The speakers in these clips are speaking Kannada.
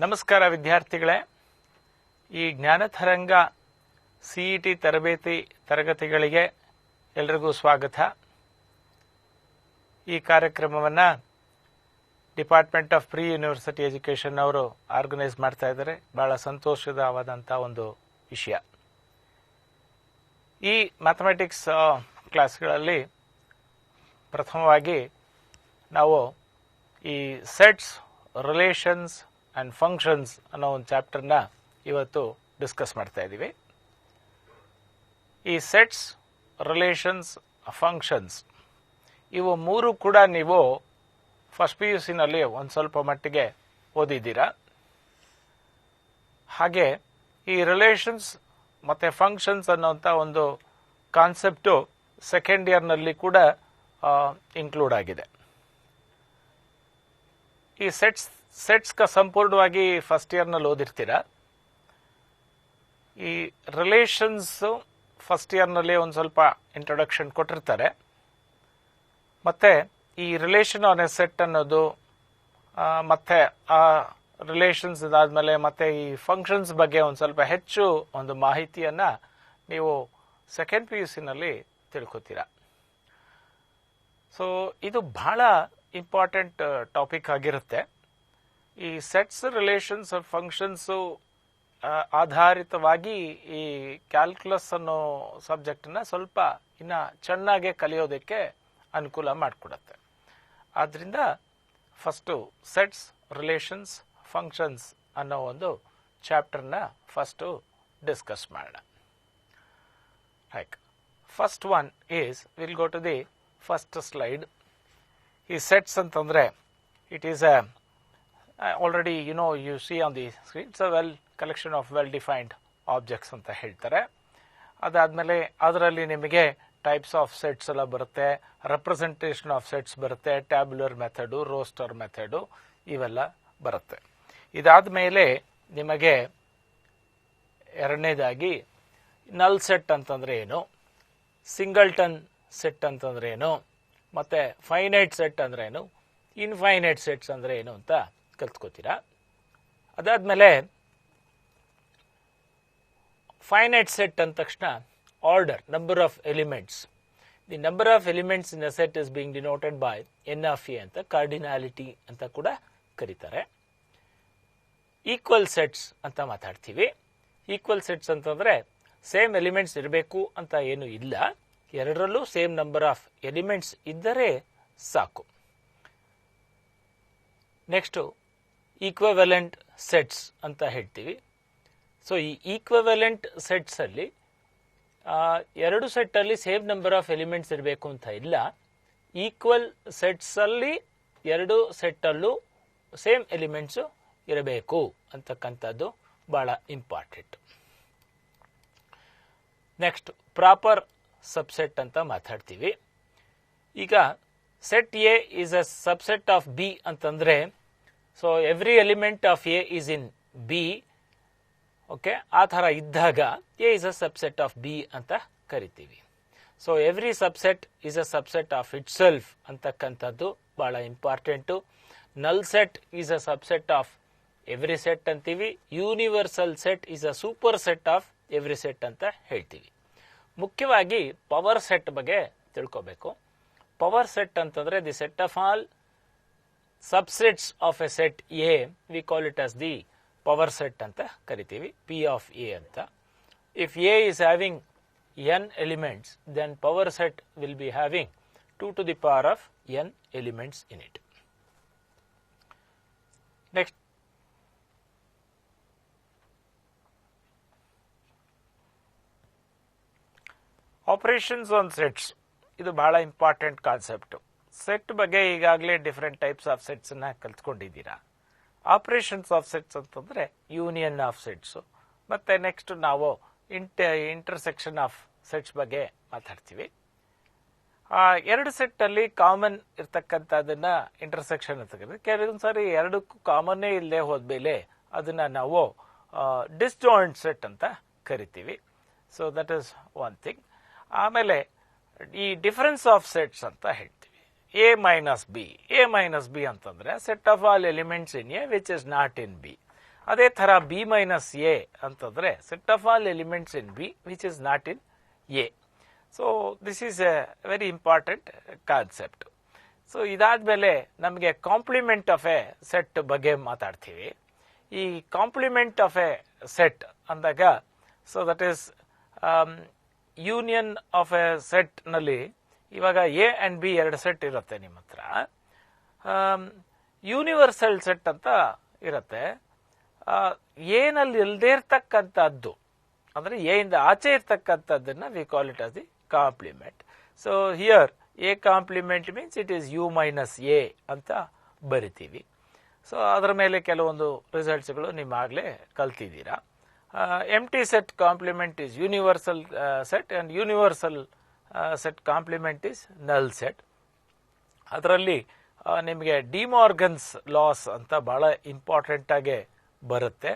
ನಮಸ್ಕಾರ ವಿದ್ಯಾರ್ಥಿಗಳೇ. ಈ ಜ್ಞಾನತರಂಗ ಸಿಇಟಿ ತರಬೇತಿ ತರಗತಿಗಳಿಗೆ ಎಲ್ರಿಗೂ ಸ್ವಾಗತ. ಈ ಕಾರ್ಯಕ್ರಮವನ್ನು department of pre university education ಅವರು ಆರ್ಗನೈಸ್ ಮಾಡ್ತಾ ಇದ್ದಾರೆ. ಬಹಳ ಸಂತೋಷವಾದಂಥ ಒಂದು ವಿಷಯ. ಈ ಮ್ಯಾಥಮೆಟಿಕ್ಸ್ ಕ್ಲಾಸ್ಗಳಲ್ಲಿ ಪ್ರಥಮವಾಗಿ ನಾವು ಈ ಸೆಟ್ಸ್, ರಿಲೇಷನ್ಸ್ ಆ್ಯಂಡ್ ಫಂಕ್ಷನ್ಸ್ ಅನ್ನೋ ಒಂದು ಚಾಪ್ಟರ್ನ ಇವತ್ತು ಡಿಸ್ಕಸ್ ಮಾಡ್ತಾ ಇದ್ದೀವಿ. ಈ ಸೆಟ್ಸ್, ರಿಲೇಷನ್ಸ್, ಫಂಕ್ಷನ್ಸ್ ಇವು ಮೂರು ಕೂಡ ನೀವು ಫಸ್ಟ್ PUCನಲ್ಲಿ ಒಂದು ಸ್ವಲ್ಪ ಮಟ್ಟಿಗೆ ಓದಿದ್ದೀರಾ. ಹಾಗೆ ಈ ರಿಲೇಷನ್ಸ್ ಮತ್ತು ಫಂಕ್ಷನ್ಸ್ ಅನ್ನೋಂಥ ಒಂದು ಕಾನ್ಸೆಪ್ಟು ಸೆಕೆಂಡ್ ಇಯರ್ನಲ್ಲಿ ಕೂಡ ಇನ್ಕ್ಲೂಡ್ ಆಗಿದೆ. ಈ ಸೆಟ್ಸ್ಗೆ ಸಂಪೂರ್ಣವಾಗಿ ಫಸ್ಟ್ ಇಯರ್ನಲ್ಲಿ ಓದಿರ್ತೀರ. ಈ ರಿಲೇಷನ್ಸು ಫಸ್ಟ್ ಇಯರ್ನಲ್ಲಿ ಒಂದು ಸ್ವಲ್ಪ ಇಂಟ್ರೊಡಕ್ಷನ್ ಕೊಟ್ಟಿರ್ತಾರೆ. ಮತ್ತು ಈ ರಿಲೇಷನ್ ಆನ್ ಎ ಸೆಟ್ ಅನ್ನೋದು ಮತ್ತು ಆ ರಿಲೇಷನ್ಸ್ ಇದಾದಮೇಲೆ ಮತ್ತು ಈ ಫಂಕ್ಷನ್ಸ್ ಬಗ್ಗೆ ಒಂದು ಸ್ವಲ್ಪ ಹೆಚ್ಚು ಒಂದು ಮಾಹಿತಿಯನ್ನು ನೀವು ಸೆಕೆಂಡ್ PUCನಲ್ಲಿ ತಿಳ್ಕೊತೀರ. ಸೊ ಇದು ಬಹಳ ಇಂಪಾರ್ಟೆಂಟ್ ಟಾಪಿಕ್ ಆಗಿರುತ್ತೆ. ಈ ಸೆಟ್ಸ್, ರಿಲೇಷನ್ಸ್, ಫಂಕ್ಷನ್ಸು ಆಧಾರಿತವಾಗಿ ಈ ಕ್ಯಾಲ್ಕುಲಸ್ ಅನ್ನೋ ಸಬ್ಜೆಕ್ಟನ್ನ ಸ್ವಲ್ಪ ಇನ್ನು ಚೆನ್ನಾಗಿ ಕಲಿಯೋದಕ್ಕೆ ಅನುಕೂಲ ಮಾಡಿಕೊಡುತ್ತೆ. ಆದ್ದರಿಂದ ಫಸ್ಟು ಸೆಟ್ಸ್, ರಿಲೇಷನ್ಸ್, ಫಂಕ್ಷನ್ಸ್ ಅನ್ನೋ ಒಂದು ಚಾಪ್ಟರ್ನ ಫಸ್ಟು ಡಿಸ್ಕಸ್ ಮಾಡೋಣ. Like first one is, will go to the first slide. ಈ ಸೆಟ್ಸ್ ಅಂತಂದರೆ it is a already you see on the screen, it's a collection of well defined objects ಅಂತ ಹೇಳ್ತಾರೆ. ಅದಾದಮೇಲೆ ಅದರಲ್ಲಿ ನಿಮಗೆ ಟೈಪ್ಸ್ ಆಫ್ ಸೆಟ್ಸ್ ಎಲ್ಲ ಬರುತ್ತೆ, ರೆಪ್ರೆಸೆಂಟೇಷನ್ ಆಫ್ ಸೆಟ್ಸ್ ಬರುತ್ತೆ, ಟ್ಯಾಬ್ಯುಲರ್ ಮೆಥಡು, ರೋಸ್ಟರ್ ಮೆಥಡು ಇವೆಲ್ಲ ಬರುತ್ತೆ. ಇದಾದ ಮೇಲೆ ನಿಮಗೆ ಎರಡನೇದಾಗಿ ನಲ್ ಸೆಟ್ ಅಂತಂದರೆ ಏನು, ಸಿಂಗಲ್ಟನ್ ಸೆಟ್ ಅಂತಂದ್ರೆ ಏನು, ಮತ್ತು ಫೈನೈಟ್ ಸೆಟ್ ಅಂದ್ರೆ ಏನು, ಇನ್ಫೈನೈಟ್ ಸೆಟ್ಸ್ ಅಂದರೆ ಏನು ಅಂತ ಕಲ್ತ್ಕೋತೀರಾ. ಅದಾದಮೇಲೆ ಫೈನೈಟ್ ಸೆಟ್ ಅಂದ ತಕ್ಷಣ order, number of elements. The number of elements in a set is being denoted by N(A) ಅಂತ, ಕಾರ್ಡಿನಾಲಿಟಿ ಅಂತ ಕೂಡ ಕರೀತಾರೆ. ಈಕ್ವಲ್ ಸೆಟ್ಸ್ ಅಂತ ಮಾತಾಡ್ತೀವಿ. ಈಕ್ವಲ್ ಸೆಟ್ಸ್ ಅಂತಂದರೆ ಸೇಮ್ ಎಲಿಮೆಂಟ್ಸ್ ಇರಬೇಕು ಅಂತ ಏನು ಇಲ್ಲ, ಎರಡರಲ್ಲೂ ಸೇಮ್ ನಂಬರ್ ಆಫ್ ಎಲಿಮೆಂಟ್ಸ್ ಇದ್ದರೆ ಸಾಕು. ನೆಕ್ಸ್ಟು ಈಕ್ವಿವೆಲೆಂಟ್ ಸೆಟ್ಸ್ ಅಂತ ಹೇಳ್ತೀವಿ. ಸೊ ಈ ಈಕ್ವಿವೆಲೆಂಟ್ ಸೆಟ್ಸಲ್ಲಿ ಎರಡು ಸೆಟ್ಟಲ್ಲಿ ಸೇಮ್ ನಂಬರ್ ಆಫ್ ಎಲಿಮೆಂಟ್ಸ್ ಇರಬೇಕು ಅಂತ ಇಲ್ಲ, ಈಕ್ವಲ್ ಸೆಟ್ಸಲ್ಲಿ ಎರಡು ಸೆಟ್ಟಲ್ಲೂ ಸೇಮ್ ಎಲಿಮೆಂಟ್ಸು ಇರಬೇಕು ಅಂತಕ್ಕಂಥದ್ದು ಭಾಳ ಇಂಪಾರ್ಟೆಂಟ್. ನೆಕ್ಸ್ಟ್ ಪ್ರಾಪರ್ ಸಬ್ಸೆಟ್ ಅಂತ ಮಾತಾಡ್ತೀವಿ. ಈಗ set A is a subset of B ಅಂತಂದರೆ, so every element of A is in B. Okay, ಆ ಥರ ಇದ್ದಾಗ A is a subset of B ಅಂತ ಕರಿತೀವಿ. So every subset is a subset of itself ಅಂತಕ್ಕಂಥದ್ದು ಭಾಳ important. Null set is a subset of every set ಅಂತೀವಿ. Universal set is a super set of every set ಅಂತ ಹೇಳ್ತೀವಿ. ಮುಖ್ಯವಾಗಿ ಪವರ್ ಸೆಟ್ ಬಗ್ಗೆ ತಿಳ್ಕೋಬೇಕು. ಪವರ್ ಸೆಟ್ ಅಂತಂದರೆ the set of all subsets of a set A, we call it as the power set ಅಂತ ಕರಿತೀವಿ, P of A ಅಂತ. If A is having n elements, then power set will be having 2 to the power of n elements in it. Next operations on sets, ಇದು ಬಹಳ ಇಂಪಾರ್ಟೆಂಟ್ ಕಾನ್ಸೆಪ್ಟು. ಸೆಟ್ ಬಗ್ಗೆ ಈಗಾಗಲೇ ಡಿಫ್ರೆಂಟ್ ಟೈಪ್ಸ್ ಆಫ್ ಸೆಟ್ಸನ್ನು ಕಲ್ತ್ಕೊಂಡಿದ್ದೀರಾ. ಆಪರೇಷನ್ಸ್ ಆಫ್ ಸೆಟ್ಸ್ ಅಂತಂದರೆ ಯೂನಿಯನ್ ಆಫ್ ಸೆಟ್ಸು, ಮತ್ತು ನೆಕ್ಸ್ಟ್ ನಾವು ಇಂಟರ್ಸೆಕ್ಷನ್ ಆಫ್ ಸೆಟ್ಸ್ ಬಗ್ಗೆ ಮಾತಾಡ್ತೀವಿ. ಎರಡು ಸೆಟ್ಟಲ್ಲಿ ಕಾಮನ್ ಇರ್ತಕ್ಕಂಥದ್ದನ್ನು ಇಂಟರ್ಸೆಕ್ಷನ್ ಅಂತ ಕರೀತೀವಿ. ಕೆಲವೊಂದು ಸಾರಿ ಎರಡಕ್ಕೂ ಕಾಮನ್ನೇ ಇಲ್ಲದೆ ಹೋದ್ಮೇಲೆ ಅದನ್ನು ನಾವು ಡಿಸ್ಜಾಯಿಂಟ್ ಸೆಟ್ ಅಂತ ಕರಿತೀವಿ. So that is one thing. ಆಮೇಲೆ ಈ ಡಿಫರೆನ್ಸ್ ಆಫ್ ಸೆಟ್ಸ್ ಅಂತ ಹೇಳ್ತೀವಿ. A minus B. A minus B ಅಂತಂದ್ರೆ set of all elements in A which is not in B. ಅದೇ ಥರ ಬಿ ಮೈನಸ್ ಎ ಅಂತಂದರೆ set of all elements in B which is not in a. So this is A very important concept. So ಇದಾದ್ಮೇಲೆ ನಮಗೆ ಕಾಂಪ್ಲಿಮೆಂಟ್ ಆಫ್ ಎ ಸೆಟ್ ಬಗ್ಗೆ ಮಾತಾಡ್ತೀವಿ. ಈ ಕಾಂಪ್ಲಿಮೆಂಟ್ ಆಫ್ ಎ ಸೆಟ್ ಅಂದಾಗ so that is union of a set ನಲ್ಲಿ ಇವಾಗ ಎ ಅಂಡ್ ಬಿ ಎರಡು ಸೆಟ್ ಇರುತ್ತೆ ನಿಮ್ಮ ಹತ್ರ. ಯೂನಿವರ್ಸಲ್ ಸೆಟ್ ಅಂತ ಇರುತ್ತೆ. ಎನಲ್ಲಿ ಇಲ್ಲದೆ ಇರ್ತಕ್ಕಂಥದ್ದು ಅಂದ್ರೆ ಎ ಇಂದ ಆಚೆ ಇರ್ತಕ್ಕಂಥದ್ದನ್ನ we call it as the complement. So here A complement means it is U minus A ಅಂತ ಬರಿತೀವಿ. ಸೊ ಅದರ ಮೇಲೆ ಕೆಲವೊಂದು ರಿಸಲ್ಟ್ಸ್ಗಳು ನಿಮ್ಮಾಗಲೇ ಕಲ್ತಿದ್ದೀರಾ. Empty set complement is universal set and universal set complement is null set. ಅದರಲ್ಲಿ ನಿಮಗೆ ಡಿಮಾರ್ಗನ್ಸ್ ಲಾಸ್ ಅಂತ ಬಹಳ ಇಂಪಾರ್ಟೆಂಟ್ ಆಗಿ ಬರುತ್ತೆ.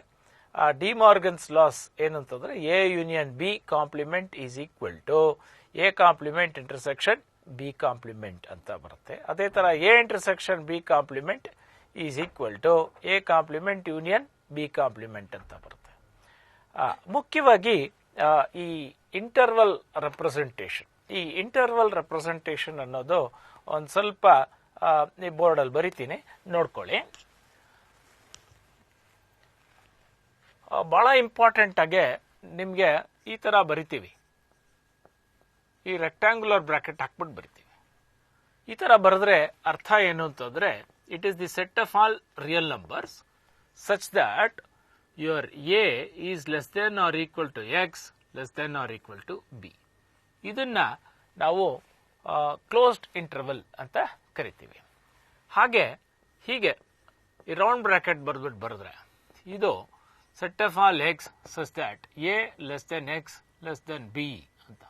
ಆ ಡಿಮಾರ್ಗನ್ಸ್ ಲಾಸ್ ಏನಂತಂದ್ರೆ A union B complement is equal to A complement intersection B complement ಅಂತ ಬರುತ್ತೆ. ಅದೇ ತರ A intersection B complement is equal to A complement union B complement ಅಂತ ಬರುತ್ತೆ. ಮುಖ್ಯವಾಗಿ ಈ ಇಂಟರ್ವಲ್ ರೆಪ್ರೆಸೆಂಟೇಷನ್, ಈ ಇಂಟರ್ವಲ್ ರೆಪ್ರೆಸೆಂಟೇಷನ್ ಅನ್ನೋದು ಒಂದು ಸ್ವಲ್ಪ ಈ ಬೋರ್ಡಲ್ಲಿ ಬರಿತೀನಿ, ನೋಡ್ಕೊಳ್ಳಿ. ಬಹಳ ಇಂಪಾರ್ಟೆಂಟ್ ಆಗಿ ನಿಮಗೆ ಈ ತರ ಬರಿತೀವಿ, ಈ ರೆಕ್ಟಾಂಗ್ಯುಲರ್ ಬ್ರಾಕೆಟ್ ಹಾಕ್ಬಿಟ್ಟು ಬರಿತೀವಿ. ಈ ತರ ಬರೆದ್ರೆ ಅರ್ಥ ಏನು ಅಂತಂದ್ರೆ it is the set of all real numbers such that your A is less than or equal to x less than or equal to B. ಇದನ್ನ ನಾವು ಕ್ಲೋಸ್ಡ್ ಇಂಟರ್ವಲ್ ಅಂತ ಕರಿತೀವಿ. ಹೀಗೆ ಈ ರೌಂಡ್ ಬ್ರಾಕೆಟ್ ಬರೆದ್ಬಿಟ್ಟು ಬರೆದ್ರೆ ಇದು set of all x such that A less than x less than B ಅಂತ.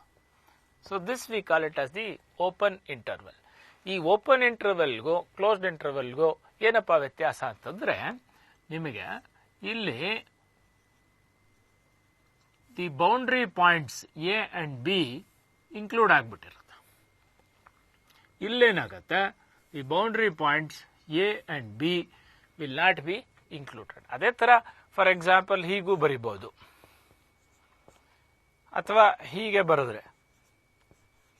So this we call it as the open interval. ಈ ಓಪನ್ ಇಂಟರ್ವಲ್ಗೂ ಕ್ಲೋಸ್ಡ್ ಇಂಟರ್ವಲ್ಗೂ ಏನಪ್ಪಾ ವ್ಯತ್ಯಾಸ ಅಂತಂದ್ರೆ ನಿಮಗೆ ಇಲ್ಲಿ the boundary points A and B include ಆಗ್ಬಿಟ್ಟಿರುತ್ತೆ. ಇಲ್ಲೇನಾಗತ್ತೆ, the boundary points A and B will not be included. ಅದೇ ತರ ಫಾರ್ ಎಕ್ಸಾಂಪಲ್ ಹೀಗೂ ಬರಿಬಹುದು, ಅಥವಾ ಹೀಗೆ ಬರೆದ್ರೆ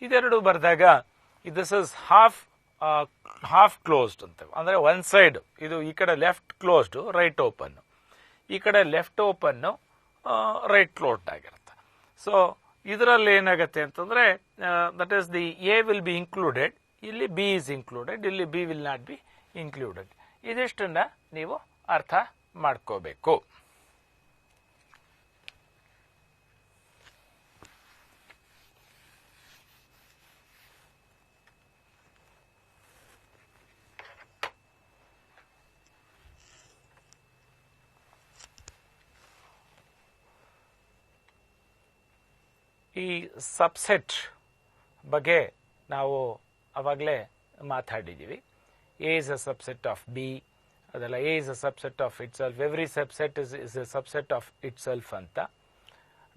ಇದೆರಡು ಬರೆದಾಗ ದಿಸ್ ಇಸ್ ಹಾಫ್ ಕ್ಲೋಸ್ಡ್ ಅಂತ, ಅಂದ್ರೆ ಒನ್ ಸೈಡ್ ಇದು ಈ ಕಡೆ ಲೆಫ್ಟ್ ಕ್ಲೋಸ್ಡ್ ರೈಟ್ ಓಪನ್, ಈ ಕಡೆ ಲೆಫ್ಟ್ ಓಪನ್ ರೈಟ್ ಕ್ಲೋಸ್ಡ್ ಆಗಿರುತ್ತೆ. ಸೊ ಇದರಲ್ಲಿ ಏನಾಗುತ್ತೆ ಅಂತಂದ್ರೆ that is the A will be included, ಇಲ್ಲಿ ಬಿ ಇಸ್ ಇನ್ಕ್ಲೂಡೆಡ್, ಇಲ್ಲಿ B will not be included. ಇದಿಷ್ಟನ್ನ ನೀವು ಅರ್ಥ ಮಾಡ್ಕೋಬೇಕು. ಈ ಸಬ್ಸೆಟ್ ಬಗ್ಗೆ ನಾವು ಅವಾಗಲೇ ಮಾತಾಡಿದ್ದೀವಿ. A is a subset of B, ಅದೆಲ್ಲ A is a subset of itself, every subset is a subset of itself ಅಂತ.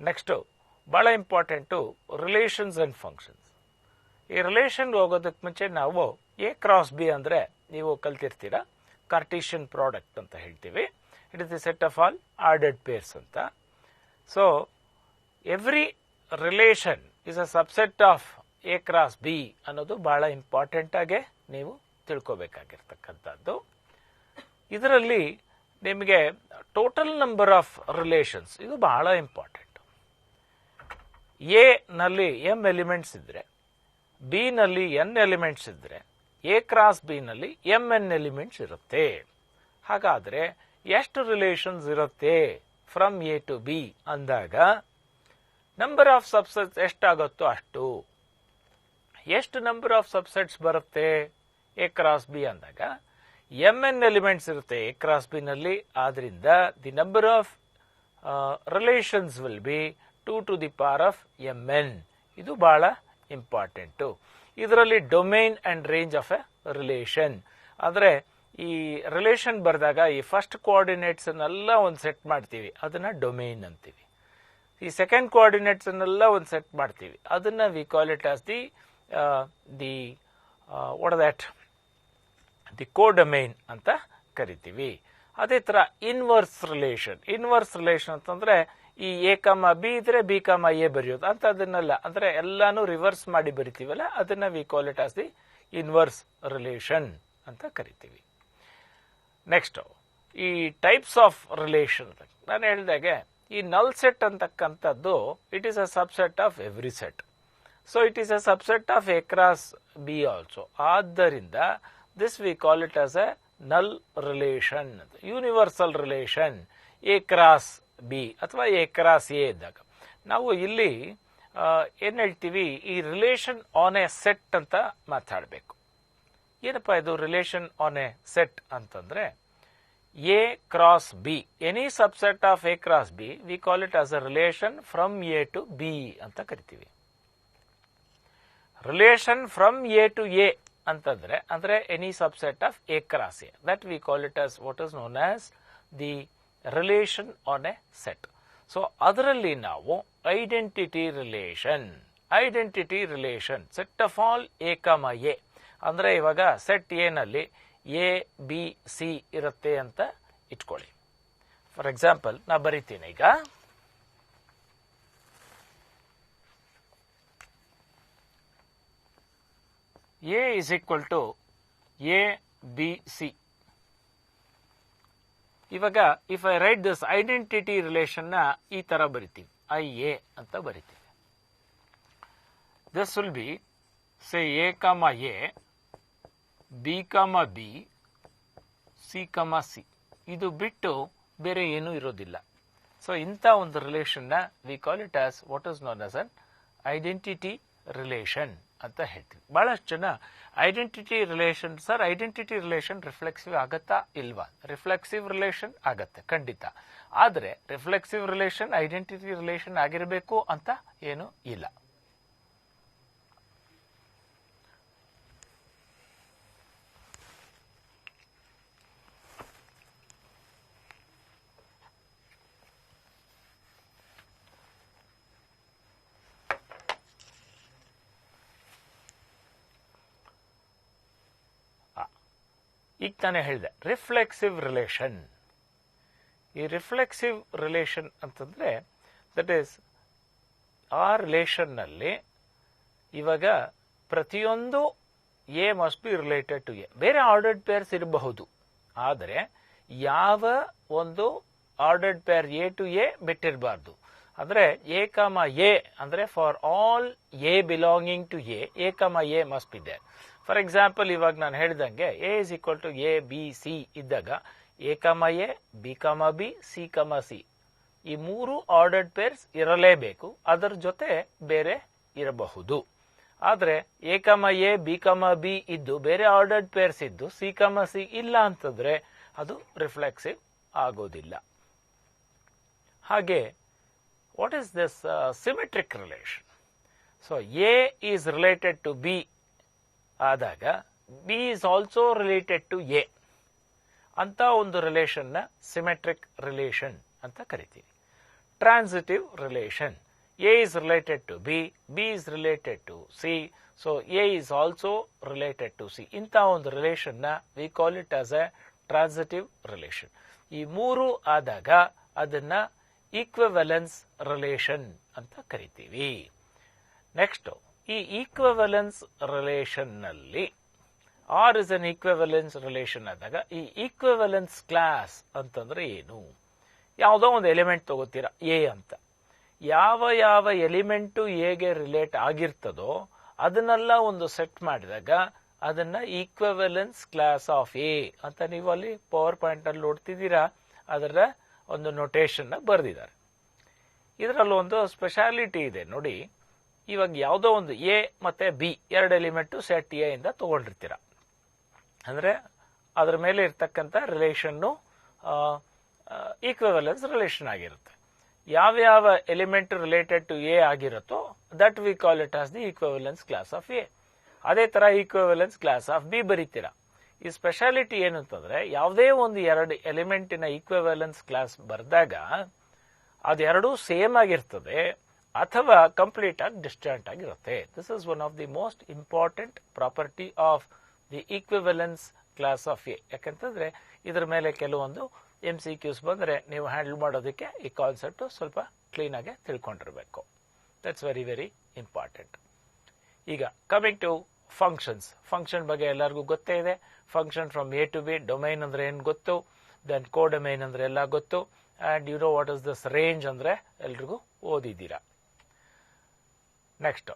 ನೆಕ್ಸ್ಟ್ ಬಹಳ ಇಂಪಾರ್ಟೆಂಟು ರಿಲೇಷನ್ಸ್ ಅಂಡ್ ಫಂಕ್ಷನ್ಸ್. ಈ ರಿಲೇಷನ್ ಹೋಗೋದಕ್ಕೆ ಮುಂಚೆ ನಾವು ಎ ಕ್ರಾಸ್ ಬಿ ಅಂದ್ರೆ ನೀವು ಕಲ್ತಿರ್ತೀರಾ, ಕಾರ್ಟೀಷಿಯನ್ ಪ್ರಾಡಕ್ಟ್ ಅಂತ ಹೇಳ್ತೀವಿ. It is the set of all ordered pairs ಅಂತ. So every relation is a subset of A cross B ಅನ್ನೋದು ಬಹಳ ಇಂಪಾರ್ಟೆಂಟ್ ಆಗಿ ನೀವು ತಿಳ್ಕೋಬೇಕಾಗಿರ್ತಕ್ಕಂಥದ್ದು. ಇದರಲ್ಲಿ ನಿಮಗೆ ಟೋಟಲ್ ನಂಬರ್ ಆಫ್ ರಿಲೇಷನ್ಸ್ ಇದು ಬಹಳ ಇಂಪಾರ್ಟೆಂಟ್. ಎ ನಲ್ಲಿ ಎಂ ಎಲಿಮೆಂಟ್ಸ್ ಇದ್ರೆ, ಬಿ ನಲ್ಲಿ ಎನ್ ಎಲಿಮೆಂಟ್ಸ್ ಇದ್ರೆ, ಎ ಕ್ರಾಸ್ ಬಿ ನಲ್ಲಿ ಎಂ ಎನ್ ಎಲಿಮೆಂಟ್ಸ್ ಇರುತ್ತೆ. ಹಾಗಾದ್ರೆ ಎಷ್ಟು ರಿಲೇಷನ್ಸ್ ಇರುತ್ತೆ ಫ್ರಮ್ ಎ ಟು ಬಿ ಅಂದಾಗ ನಂಬರ್ ಆಫ್ ಸಬ್ಸೆಟ್ಸ್ ಎಷ್ಟಾಗುತ್ತೋ ಅಷ್ಟು. ಎಷ್ಟು ನಂಬರ್ ಆಫ್ ಸಬ್ಸೆಟ್ಸ್ ಬರುತ್ತೆ ಎ ಕ್ರಾಸ್ ಬಿ ಅಂದಾಗ ಎಂ ಎನ್ ಎಲಿಮೆಂಟ್ಸ್ ಇರುತ್ತೆ ಎ ಕ್ರಾಸ್ ಬಿ ನಲ್ಲಿ. ಆದ್ರಿಂದ the number of relations will be 2 to the power of mn. ಇದು ಬಹಳ ಇಂಪಾರ್ಟೆಂಟು. ಇದರಲ್ಲಿ domain and range of A relation ಅಂದ್ರೆ ಈ ರಿಲೇಷನ್ ಬರೆದಾಗ ಈ ಫಸ್ಟ್ ಕೋಆರ್ಡಿನೇಟ್ಸ್ ಅನ್ನೆಲ್ಲ ಒಂದು ಸೆಟ್ ಮಾಡ್ತೀವಿ, ಅದನ್ನ ಡೊಮೈನ್ ಅಂತೀವಿ. ಈ ಸೆಕೆಂಡ್ ಕೋಆರ್ಡಿನೇಟ್ಸ್ ಅನ್ನೆಲ್ಲ ಒಂದು ಸೆಟ್ ಮಾಡ್ತೀವಿ, ಅದನ್ನ we call it as the codomain ಅಂತ ಕರಿತೀವಿ. ಅದೇ ತರ ಇನ್ವರ್ಸ್ ರಿಲೇಷನ್ ಅಂತಂದ್ರೆ ಈ ಎ ಕಮ ಬಿ ಇದ್ರೆ ಬಿ ಕಮ ಎ ಬರೆಯೋದು ಅಂತ ಅದನ್ನೆಲ್ಲ ಅಂದ್ರೆ ಎಲ್ಲಾನು ರಿವರ್ಸ್ ಮಾಡಿ ಬರಿತೀವಲ್ಲ ಅದನ್ನ we call it as the inverse relation ಅಂತ ಕರಿತೀವಿ. ನೆಕ್ಸ್ಟ್ ಈ ಟೈಪ್ಸ್ ಆಫ್ ರಿಲೇಷನ್ ನಾನು ಹೇಳಿದಾಗೆ ಈ ನಲ್ ಸೆಟ್ ಅಂತಕ್ಕಂಥದ್ದು it is a subset of every set. So it is a subset of A cross B also. ಆದ್ದರಿಂದ this we call it as a null relation, universal relation A cross B ಅಥವಾ ಎ ಕ್ರಾಸ್ ಎ ಇದ್ದಾಗ ನಾವು ಇಲ್ಲಿ ಏನ್ ಹೇಳ್ತೀವಿ, ಈ ರಿಲೇಷನ್ ಆನ್ ಎ ಸೆಟ್ ಅಂತ ಮಾತಾಡಬೇಕು. ಏನಪ್ಪಾ ಇದು ರಿಲೇಷನ್ ಆನ್ ಎ ಸೆಟ್ ಅಂತಂದ್ರೆ A cross B, any subset of A cross B we call it as a relation from A to B ಅಂತ ಕರಿತೀವಿ. Relation from A to A ಅಂತಂದ್ರೆ ಅಂದ್ರೆ any subset of A cross A, that we call it as what is known as the relation on A set. So ಅದರಲ್ಲಿ ನಾವು identity relation set of all A comma A ಅಂದ್ರೆ ಇವಾಗ ಸೆಟ್ ಎ ನಲ್ಲಿ ಎ ಬಿ ಸಿ ಇರುತ್ತೆ ಅಂತ ಇಟ್ಕೊಳ್ಳಿ. ಫಾರ್ ಎಕ್ಸಾಂಪಲ್ ನಾ ಬರಿತೀನಿ ಈಗ A is equal to A B C. ಇವಾಗ if I write this identity relation ನ ಈ ತರ ಬರಿತೀವಿ, ಐ ಎ ಅಂತ ಬರಿತೀವಿ. This will be say A comma A, B comma B, C comma C. ಇದು ಬಿಟ್ಟು ಬೇರೆ ಏನೂ ಇರೋದಿಲ್ಲ. ಸೊ ಇಂಥ ಒಂದು ರಿಲೇಷನ್ ನ we call it as what is known as an identity relation ಅಂತ ಹೇಳ್ತೀವಿ. ಬಹಳಷ್ಟು ಜನ identity relation sir identity relation reflexive ಆಗತ್ತಾ ಇಲ್ವಾ? ರಿಫ್ಲೆಕ್ಸಿವ್ ರಿಲೇಷನ್ ಆಗತ್ತೆ ಖಂಡಿತ. ಆದ್ರೆ ರಿಫ್ಲೆಕ್ಸಿವ್ ರಿಲೇಷನ್ ಐಡೆಂಟಿಟಿ ರಿಲೇಷನ್ ಆಗಿರಬೇಕು ಅಂತ ಏನು ಇಲ್ಲ. ಈಗ ತಾನೇ ಹೇಳಿದೆ ರಿಫ್ಲೆಕ್ಸಿವ್ ರಿಲೇಷನ್. ಈ ರಿಫ್ಲೆಕ್ಸಿವ್ ರಿಲೇಷನ್ ಅಂತಂದ್ರೆ ದಟ್ ಈಸ್ ಆ ರಿಲೇಷನ್ ನಲ್ಲಿ ಇವಾಗ ಪ್ರತಿಯೊಂದು A must be related to A. ಬೇರೆ ಆರ್ಡರ್ಡ್ ಪೇರ್ಸ್ ಇರಬಹುದು, ಆದರೆ ಯಾವ ಒಂದು ordered pair A to A ಬಿಟ್ಟಿರಬಾರ್ದು. ಅಂದ್ರೆ ಎ ಕಮ ಎ ಅಂದ್ರೆ for all A belonging to A comma A must be there. For example ಇವಾಗ ನಾನು ಹೇಳಿದಂಗೆ A is equal to A B C ಇದ್ದಾಗ A comma A, B comma B, C comma C ಈ ಮೂರು ಆರ್ಡರ್ಡ್ ಪೇರ್ಸ್ ಇರಲೇಬೇಕು. ಅದರ ಜೊತೆ ಬೇರೆ ಇರಬಹುದು. ಆದ್ರೆ A comma A, B comma B ಇದ್ದು ಬೇರೆ ಆರ್ಡರ್ಡ್ ಪೇರ್ಸ್ ಇದ್ದು ಸಿ ಕಮ ಸಿ ಇಲ್ಲ ಅಂತಂದ್ರೆ ಅದು ರಿಫ್ಲೆಕ್ಸಿವ್ ಆಗೋದಿಲ್ಲ. ಹಾಗೆ what is this symmetric relation? So A is related to B ಆದಾಗ B is also related to A ಅಂತ ಒಂದು ರಿಲೇಷನ್ ನ ಸಿಮೆಟ್ರಿಕ್ ರಿಲೇಷನ್ ಅಂತ ಕರಿತೀವಿ. Transitive relation, A is related to B, B is related to C, so A is also related to C. ಇಂಥ ಒಂದು ರಿಲೇಷನ್ ನ we call it as A transitive relation. ಈ ಮೂರು ಆದಾಗ ಅದನ್ನ ಈಕ್ವಿವೆಲೆನ್ಸ್ ರಿಲೇಷನ್ ಅಂತ ಕರಿತೀವಿ. ನೆಕ್ಸ್ಟ್ ಈ ಈಕ್ವಿವೆಲೆನ್ಸ್ ರಿಲೇಷನ್ ನಲ್ಲಿ ಆರ್ ಇಸ್ ಅನ್ ಈಕ್ವಿವೆಲೆನ್ಸ್ ರಿಲೇಷನ್ ಆದಾಗ ಈ ಈಕ್ವಿವೆಲೆನ್ಸ್ ಕ್ಲಾಸ್ ಅಂತಂದ್ರೆ ಏನು? ಯಾವುದೋ ಒಂದು ಎಲಿಮೆಂಟ್ ತಗೋತೀರಾ ಎ ಅಂತ, ಯಾವ ಯಾವ ಎಲಿಮೆಂಟು ಎಗೆ ರಿಲೇಟ್ ಆಗಿರ್ತದೋ ಅದನ್ನೆಲ್ಲ ಒಂದು ಸೆಟ್ ಮಾಡಿದಾಗ ಅದನ್ನ ಈಕ್ವಿವೆಲೆನ್ಸ್ ಕ್ಲಾಸ್ ಆಫ್ ಎ ಅಂತ ನೀವು ಅಲ್ಲಿ ಪವರ್ ಪಾಯಿಂಟ್ ಅಲ್ಲಿ ನೋಡ್ತಿದ್ದೀರಾ. ಅದರ ಒಂದು ನೊಟೇಷನ್ ಬರೆದಿದ್ದಾರೆ. ಇದರಲ್ಲಿ ಒಂದು ಸ್ಪೆಷಾಲಿಟಿ ಇದೆ ನೋಡಿ. ಇವಾಗ ಯಾವುದೋ ಒಂದು ಎ ಮತ್ತೆ ಬಿ ಎರಡು ಎಲಿಮೆಂಟ್ ಸೆಟ್ ಎ ಇಂದ ತಗೊಂಡಿರ್ತೀರ, ಅಂದ್ರೆ ಅದರ ಮೇಲೆ ಇರ್ತಕ್ಕಂಥ ರಿಲೇಷನ್ನು ಈಕ್ವಿವೆಲೆನ್ಸ್ ರಿಲೇಷನ್ ಆಗಿರುತ್ತೆ. ಯಾವ್ಯಾವ ಎಲಿಮೆಂಟ್ ರಿಲೇಟೆಡ್ ಟು ಎ ಆಗಿರುತ್ತೋ that we call it as the equivalence class of A. ಅದೇ ತರ ಈಕ್ವಿವೆಲೆನ್ಸ್ ಕ್ಲಾಸ್ ಆಫ್ ಬಿ ಬರೀತೀರಾ. ಈ ಸ್ಪೆಷಾಲಿಟಿ ಏನಂತಂದ್ರೆ ಯಾವುದೇ ಒಂದು ಎರಡು ಎಲಿಮೆಂಟಿನ ಈಕ್ವಿವೆಲೆನ್ಸ್ ಕ್ಲಾಸ್ ಬರೆದಾಗ ಅದೆರಡೂ ಸೇಮ್ ಆಗಿರ್ತದೆ ಅಥವಾ ಕಂಪ್ಲೀಟ್ ಆಗಿ ಡಿಸ್ಟೆಂಟ್ ಆಗಿರುತ್ತೆ. This is one of the most important property of the equivalence class of A. ಯಾಕಂತಂದ್ರೆ ಇದರ ಮೇಲೆ ಕೆಲವೊಂದು MCQs ಬಂದರೆ ನೀವು ಹ್ಯಾಂಡಲ್ ಮಾಡೋದಕ್ಕೆ ಈ ಕಾನ್ಸೆಪ್ಟ್ ಸ್ವಲ್ಪ ಕ್ಲೀನ್ ಆಗಿ ತಿಳ್ಕೊಂಡಿರಬೇಕು. That's very very important. ಈಗ ಕಮಿಂಗ್ ಟು ಫಂಕ್ಷನ್ಸ್. ಫಂಕ್ಷನ್ ಬಗ್ಗೆ ಎಲ್ಲರಿಗೂ ಗೊತ್ತೇ ಇದೆ. Function from A to B. Domain ಅಂದ್ರೆ ಏನು ಗೊತ್ತು, ದೆನ್ ಕೋಡೊಮೈನ್ ಅಂದ್ರೆ ಎಲ್ಲ ಗೊತ್ತು, and you know what is this range ಅಂದ್ರೆ ಎಲ್ರಿಗೂ ಓದಿದ್ದೀರಾ. ನೆಕ್ಸ್ಟ್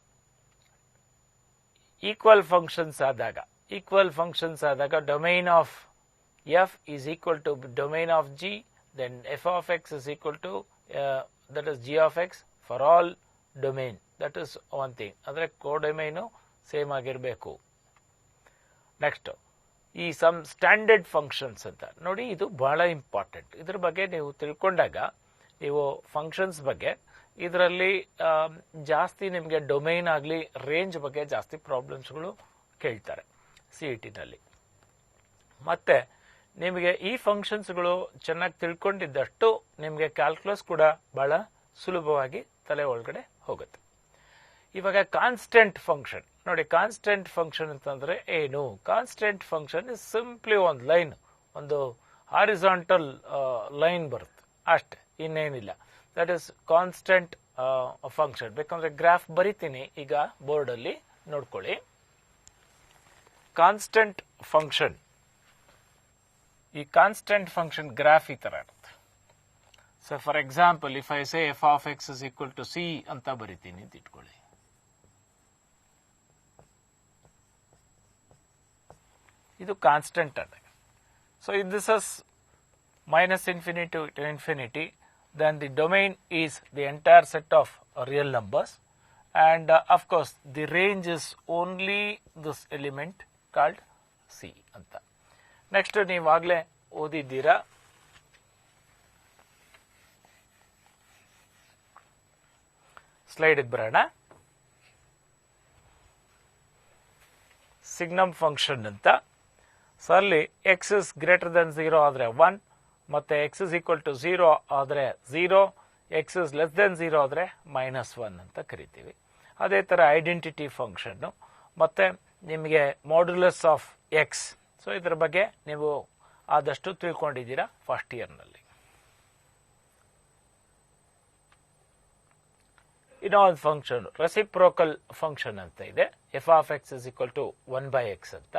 ಈಕ್ವಲ್ ಫಂಕ್ಷನ್ಸ್ ಆದಾಗ domain of f is equal to domain of g, then f of x is equal to that is g of x for all domain. That is one thing. ಅಂದ್ರೆ ಕೋಡೊಮೈನ್ ಸೇಮ್ ಆಗಿರಬೇಕು. ನೆಕ್ಸ್ಟ್ ಈ ಸಮ್ ಸ್ಟ್ಯಾಂಡರ್ಡ್ ಫಂಕ್ಷನ್ಸ್ ಅಂತ ನೋಡಿ, ಇದು ಬಹಳ ಇಂಪಾರ್ಟೆಂಟ್. ಇದ್ರ ಬಗ್ಗೆ ನೀವು ತಿಳ್ಕೊಂಡಾಗ ನೀವು ಫಂಕ್ಷನ್ಸ್ ಬಗ್ಗೆ ಇದರಲ್ಲಿ ಜಾಸ್ತಿ ನಿಮಗೆ ಡೊಮೈನ್ ಆಗಲಿ ರೇಂಜ್ ಬಗ್ಗೆ ಜಾಸ್ತಿ ಪ್ರಾಬ್ಲಮ್ಸ್ಗಳು ಕೇಳ್ತಾರೆ CET ನಲ್ಲಿ. ಮತ್ತೆ ನಿಮಗೆ ಈ ಫಂಕ್ಷನ್ಸ್ಗಳು ಚೆನ್ನಾಗಿ ತಿಳ್ಕೊಂಡಿದ್ದಷ್ಟು ನಿಮಗೆ ಕ್ಯಾಲ್ಕುಲಸ್ ಕೂಡ ಬಹಳ ಸುಲಭವಾಗಿ ತಲೆ ಒಳಗಡೆ ಹೋಗುತ್ತೆ. ಇವಾಗ ಕಾನ್ಸ್ಟೆಂಟ್ ಫಂಕ್ಷನ್ ನೋಡಿ. ಕಾನ್ಸ್ಟೆಂಟ್ ಫಂಕ್ಷನ್ ಅಂತಂದ್ರೆ ಏನು? ಕಾನ್ಸ್ಟೆಂಟ್ ಫಂಕ್ಷನ್ ಇಸ್ ಸಿಂಪ್ಲಿ ಒಂದು ಲೈನ್, ಒಂದು ಹಾರಿಜಾಂಟಲ್ ಲೈನ್ ಬರುತ್ತೆ ಅಷ್ಟೇ, ಇನ್ನೇನಿಲ್ಲ. That is constant function. ಬೇಕಂದ್ರೆ ಗ್ರಾಫ್ ಬರಿತೀನಿ ಈಗ ಬೋರ್ಡ್ ಅಲ್ಲಿ ನೋಡ್ಕೊಳ್ಳಿ. ಕಾನ್ಸ್ಟೆಂಟ್ ಫಂಕ್ಷನ್, ಈ ಕಾನ್ಸ್ಟೆಂಟ್ ಫಂಕ್ಷನ್ ಗ್ರಾಫ್ ಈ ತರ ಇರುತ್ತೆ. So for example if I say f of x is equal to c ಅಂತ ಬರಿತೀನಿ ಅಂತ ಇಟ್ಕೊಳ್ಳಿ. ಇದು ಕಾನ್ಸ್ಟೆಂಟ್ ಅದ. So this is minus infinity to infinity, then the domain is the entire set of real numbers, and of course the range is only this element called c anta. Next ನೀವಾಗಲೇ ಓದಿದ್ದೀರಾ ಸ್ಲೈಡ್ ಬರೋಣ. ಸಿಗ್ನಮ್ ಫಂಕ್ಷನ್ ಅಂತ. ಸೊ ಅಲ್ಲಿ ಎಕ್ಸ್ ಇಸ್ ಗ್ರೇಟರ್ ದನ್ 0 ಆದರೆ 1, ಮತ್ತೆ ಎಕ್ಸ್ ಇಸ್ ಈಕ್ವಲ್ ಟು 0 ಆದರೆ 0, ಎಕ್ಸ್ ಇಸ್ ಲೆಸ್ ದೆನ್ 0 ಆದರೆ -1 ಅಂತ ಕರಿತೀವಿ. ಅದೇ ತರ ಐಡೆಂಟಿಟಿ ಫಂಕ್ಷನ್ ಮತ್ತೆ ನಿಮಗೆ ಮಾಡ್ಯುಲಸ್ ಆಫ್ ಎಕ್ಸ್. ಸೊ ಇದರ ಬಗ್ಗೆ ನೀವು ಆದಷ್ಟು ತಿಳ್ಕೊಂಡಿದ್ದೀರಾ ಫಸ್ಟ್ ಇಯರ್ನಲ್ಲಿ. ಇನ್ನೊಂದು ಫಂಕ್ಷನ್ ರೆಸಿಪ್ರೋಕಲ್ ಫಂಕ್ಷನ್ ಅಂತ ಇದೆ. F of X is equal to 1/x ಅಂತ.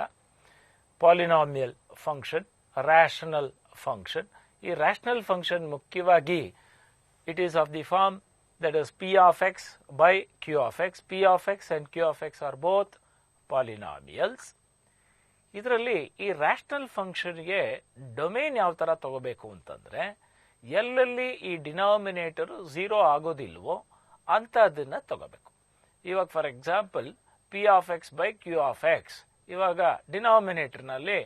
Polynomial function, rational function. ಈ ರ್ಯಾಷನಲ್ ಫಂಕ್ಷನ್ ಮುಖ್ಯವಾಗಿ it is of the form that is p of x by q of x. p of x and q of x are both polynomials. ಇದರಲ್ಲಿ ಈ ರ್ಯಾಷನಲ್ ಫಂಕ್ಷನ್ಗೆ ಡೊಮೇನ್ ಯಾವ ತರ ತಗೋಬೇಕು ಅಂತಂದ್ರೆ, ಎಲ್ಲೆಲ್ಲಿ ಈ ಡಿನಾಮಿನೇಟರ್ 0 ಆಗೋದಿಲ್ವೋ ಅಂತ ಅದನ್ನ ತಗೋಬೇಕು. ಇವಾಗ for example p of x by q of x, ಇವಾಗ ಡಿನಾಮಿನೇಟರ್ ನಲ್ಲಿ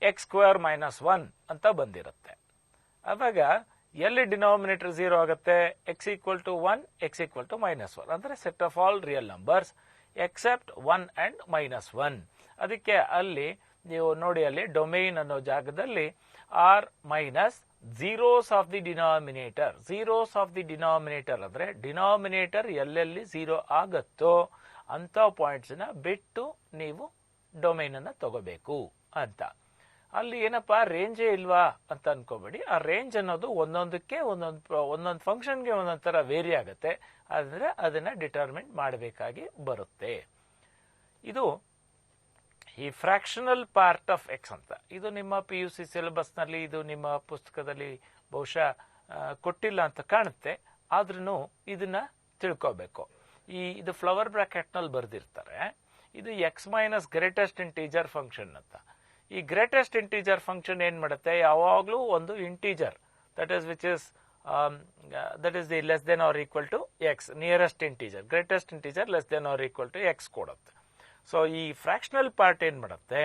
x² - 1 ಅಂತ ಬಂದಿರುತ್ತೆ. ಅವಾಗ ಎಲ್ಲಿ ಡಿನಾಮಿನೇಟರ್ 0 ಆಗುತ್ತೆ, x = 1, x = -1 ಅಂದ್ರೆ set of all real numbers except 1 and -1. ಅದಕ್ಕೆ ಅಲ್ಲಿ ನೀವು ನೋಡಿ, ಅಲ್ಲಿ ಡೊಮೈನ್ ಅನ್ನೋ ಜಾಗದಲ್ಲಿ R minus zeros of the denominator. Zeros of the denominator ಅಂದ್ರೆ ಡಿನಾಮಿನೇಟರ್ ಎಲ್ಲೆಲ್ಲಿ 0 ಆಗತ್ತೋ ಅಂತ ಪಾಯಿಂಟ್ಸ್ ನ ಬಿಟ್ಟು ನೀವು ಡೊಮೈನ್ ಅನ್ನ ತಗೋಬೇಕು ಅಂತ. ಅಲ್ಲಿ ಏನಪ್ಪಾ ರೇಂಜೇ ಇಲ್ವಾ ಅಂತ ಅನ್ಕೋಬೇಡಿ. ಆ ರೇಂಜ್ ಅನ್ನೋದು ಒಂದೊಂದಕ್ಕೆ ಒಂದೊಂದು ಫಂಕ್ಷನ್ಗೆ ಒಂದೊಂದ್ ತರ ವೇರಿ ಆಗುತ್ತೆ. ಆದ್ರೆ ಅದನ್ನ ಡಿಟರ್ಮಿನ್ ಮಾಡಬೇಕಾಗಿ ಬರುತ್ತೆ. ಇದು ಈ ಫ್ರಾಕ್ಷನಲ್ ಪಾರ್ಟ್ ಆಫ್ ಎಕ್ಸ್ ಅಂತ. ಇದು ನಿಮ್ಮ PUC ಸಿಲೆಬಸ್ ನಲ್ಲಿ, ಇದು ನಿಮ್ಮ ಪುಸ್ತಕದಲ್ಲಿ ಬಹುಶಃ ಕೊಟ್ಟಿಲ್ಲ ಅಂತ ಕಾಣುತ್ತೆ. ಆದ್ರೂ ಇದನ್ನ ತಿಳ್ಕೋಬೇಕು. ಇದು ಫ್ಲವರ್ ಬ್ರಾಕೆಟ್ ನಲ್ಲಿ ಬರ್ದಿರ್ತಾರೆ. ಇದು x minus greatest integer function ಅಂತ. ಈ ಗ್ರೇಟೆಸ್ಟ್ ಇಂಟೀಜರ್ ಫಂಕ್ಷನ್ ಏನ್ ಮಾಡುತ್ತೆ, ಯಾವಾಗ್ಲೂ ಒಂದು integer that is the less than or equal to x, nearest integer. Greatest integer less than or equal to x ಕೊಡುತ್ತೆ. ಸೊ ಈ ಫ್ರಾಕ್ಷನಲ್ ಪಾರ್ಟ್ ಏನ್ ಮಾಡುತ್ತೆ,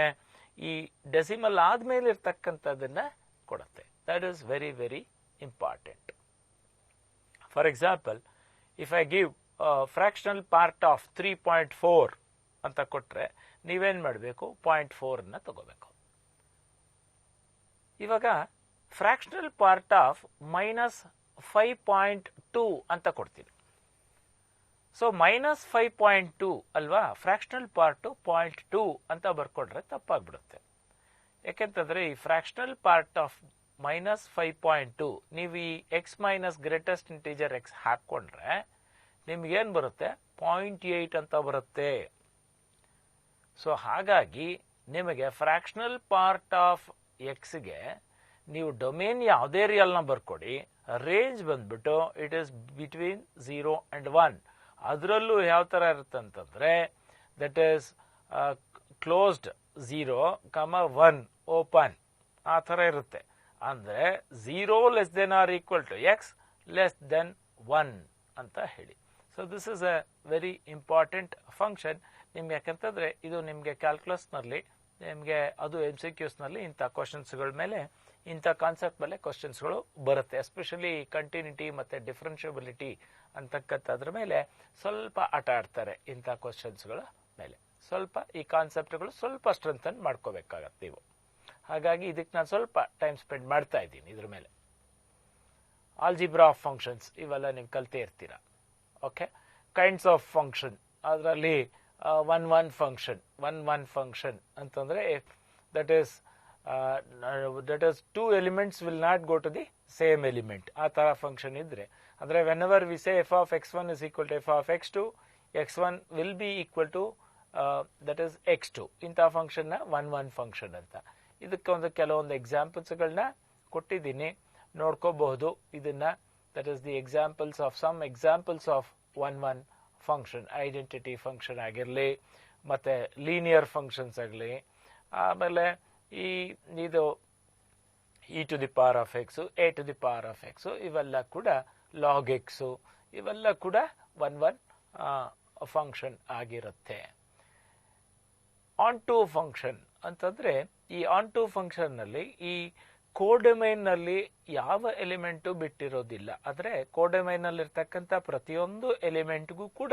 ಈ ಡೆಸಿಮಲ್ ಆದ್ಮೇಲೆ ಇರ್ತಕ್ಕಂಥದ್ದನ್ನ ಕೊಡುತ್ತೆ. That is very very important. For example if I give fractional part of 3.4 ಅಂತ ಕೊಟ್ರೆ ನೀವೇನ್ ಮಾಡಬೇಕು, 0.4 ಅನ್ನ ತಗೋಬೇಕು. ಇವಾಗ ಫ್ರಾಕ್ಷನಲ್ ಪಾರ್ಟ್ ಆಫ್ -5.2 ಅಂತ ಕೊಡ್ತೀವಿ. ಸೊ -5.2 ಅಲ್ವಾ, ಫ್ರಾಕ್ಷನಲ್ ಪಾರ್ಟ್ 0.2 ಅಂತ ಬರ್ಕೊಡ್ರೆ ತಪ್ಪಾಗ್ಬಿಡುತ್ತೆ. ಯಾಕೆಂತಂದ್ರೆ ಈ ಫ್ರಾಕ್ಷನಲ್ ಪಾರ್ಟ್ ಆಫ್ -5.2 ನೀವು ಈ X minus greatest integer X ಹಾಕೊಂಡ್ರೆ ನಿಮ್ಗೇನ್ ಬರುತ್ತೆ 0.8 ಅಂತ ಬರುತ್ತೆ. ಸೊ ಹಾಗಾಗಿ ನಿಮಗೆ ಫ್ರಾಕ್ಷನಲ್ ಪಾರ್ಟ್ ಆಫ್ ಎಕ್ಸ್ಗೆ ನೀವು ಡೊಮೇನ್ ಯಾವುದೇ ರಿಯಲ್ನ ಬರ್ಕೊಡಿ, ರೇಂಜ್ ಬಂದ್ಬಿಟ್ಟು ಇಟ್ ಇಸ್ ಬಿಟ್ವೀನ್ 0 and 1. ಅದರಲ್ಲೂ ಯಾವ ತರ ಇರುತ್ತೆ ಅಂತಂದ್ರೆ ದಟ್ ಈಸ್ ಕ್ಲೋಸ್ಡ್ 0, 1 ಓಪನ್ ಆ ತರ ಇರುತ್ತೆ. ಅಂದ್ರೆ 0 less than or equal to x less than 1 ಅಂತ ಹೇಳಿ. So this is a very important function ನಿಮ್ಗೆ. ಯಾಕಂತಂದ್ರೆ ಇದು ನಿಮ್ಗೆ ಕ್ಯಾಲ್ಕುಲಸ್ ನಲ್ಲಿ ನಿಮ್ಗೆ ಅದು MCQs ನಲ್ಲಿ ಇಂಥ ಕ್ವಶನ್ಸ್ಗಳ ಮೇಲೆ ಇಂಥ ಕಾನ್ಸೆಪ್ಟ್ ಮೇಲೆ ಕ್ವಶನ್ಸ್ಗಳು ಬರುತ್ತೆ. ಎಸ್ಪೆಷಲಿ ಕಂಟಿನ್ಯೂಟಿ ಮತ್ತೆ ಡಿಫರೆನ್ಷಿಯಬಿಲಿಟಿ ಅಂತಕ್ಕಂಥದ್ರ ಮೇಲೆ ಸ್ವಲ್ಪ ಆಟ ಆಡ್ತಾರೆ. ಇಂಥ ಕ್ವಶನ್ಸ್ಗಳ ಮೇಲೆ ಸ್ವಲ್ಪ ಈ ಕಾನ್ಸೆಪ್ಟ್ಗಳು ಸ್ವಲ್ಪ ಸ್ಟ್ರೆಂಥನ್ ಮಾಡ್ಕೋಬೇಕಾಗತ್ತೆ ನೀವು. ಹಾಗಾಗಿ ಇದಕ್ಕೆ ನಾನು ಸ್ವಲ್ಪ ಟೈಮ್ ಸ್ಪೆಂಡ್ ಮಾಡ್ತಾ ಇದ್ದೀನಿ ಇದ್ರ ಮೇಲೆ. ಆಲ್ಜಿಬ್ರಾ ಆಫ್ ಫಂಕ್ಷನ್ಸ್ ಇವೆಲ್ಲ ನೀವು ಕಲ್ತೇ ಇರ್ತೀರಾ. ಓಕೆ, ಕೈಂಡ್ಸ್ ಆಫ್ ಫಂಕ್ಷನ್ ಅದರಲ್ಲಿ ಒನ್ ಫಂಕ್ಷನ್ ಅಂತಂದ್ರೆ that is two elements will not go to the same element. ಆ ತರ ಫಂಕ್ಷನ್ ಇದ್ರೆ ಅಂದ್ರೆ whenever we say f of x1 is equal to f of x2, x1 will be equal to that is x2. ಇಂಥ ಫಂಕ್ಷನ್ ನ ಒನ್ ಫಂಕ್ಷನ್ ಅಂತ. ಇದಕ್ಕೆ ಒಂದು ಕೆಲವೊಂದು ಎಕ್ಸಾಂಪಲ್ಸ್ ಗಳನ್ನ ಕೊಟ್ಟಿದ್ದೀನಿ, ನೋಡ್ಕೋಬಹುದು ಇದನ್ನ. That is the examples of some examples of one function. Identity function ಆಗಿರಲಿ, ಮತ್ತೆ ಲೀನಿಯರ್ ಫಂಕ್ಷನ್ಸ್ ಆಗಲಿ, ಆಮೇಲೆ ಇದು e to the power of x, a to the power of x, ಇವೆಲ್ಲ ಕೂಡ ಲಾಗ್ ಎಕ್ಸ್, ಇವೆಲ್ಲ ಕೂಡ ಒನ್ ಫಂಕ್ಷನ್ ಆಗಿರುತ್ತೆ. ಆನ್ ಟು ಫಂಕ್ಷನ್ ಅಂತಂದ್ರೆ ಈ ಆನ್ ಟು ಫಂಕ್ಷನ್ ನಲ್ಲಿ ಈ ಕೋಡೊಮೈನ್ ನಲ್ಲಿ ಯಾವ ಎಲಿಮೆಂಟು ಬಿಟ್ಟಿರೋದಿಲ್ಲ. ಆದ್ರೆ ಕೋಡೊಮೈನ್ ನಲ್ಲಿ ಇರ್ತಕ್ಕಂಥ ಪ್ರತಿಯೊಂದು ಎಲಿಮೆಂಟ್ಗೂ ಕೂಡ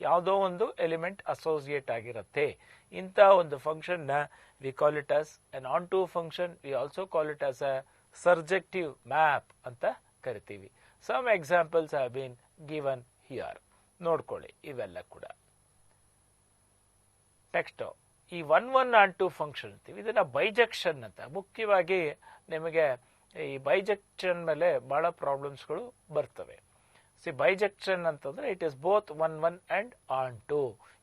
ಯಾವುದೋ ಒಂದು ಎಲಿಮೆಂಟ್ ಅಸೋಸಿಯೇಟ್ ಆಗಿರುತ್ತೆ. ಇಂಥ ಒಂದು ಫಂಕ್ಷನ್ ನ we call it as an onto function. We also call it as a surjective map ಅಂತ ಕರಿತೀವಿ. Some examples have been given here. ನೋಡ್ಕೊಳ್ಳಿ ಇವೆಲ್ಲ ಕೂಡ. ನೆಕ್ಸ್ಟ್ ಈ ಒನ್ ಆನ್ ಟು ಫಂಕ್ಷನ್ ಅಂತೀವಿ. ಇದನ್ನ ಬೈಜೆಕ್ಷನ್ ಅಂತ. ಮುಖ್ಯವಾಗಿ ನಿಮಗೆ ಈ ಬೈಜೆಕ್ಷನ್ ಮೇಲೆ ಬಹಳ ಪ್ರಾಬ್ಲಮ್ಸ್ಗಳು ಬರ್ತವೆ. ಬೈಜೆಕ್ಷನ್ ಅಂತಂದ್ರೆ it is both one and onto.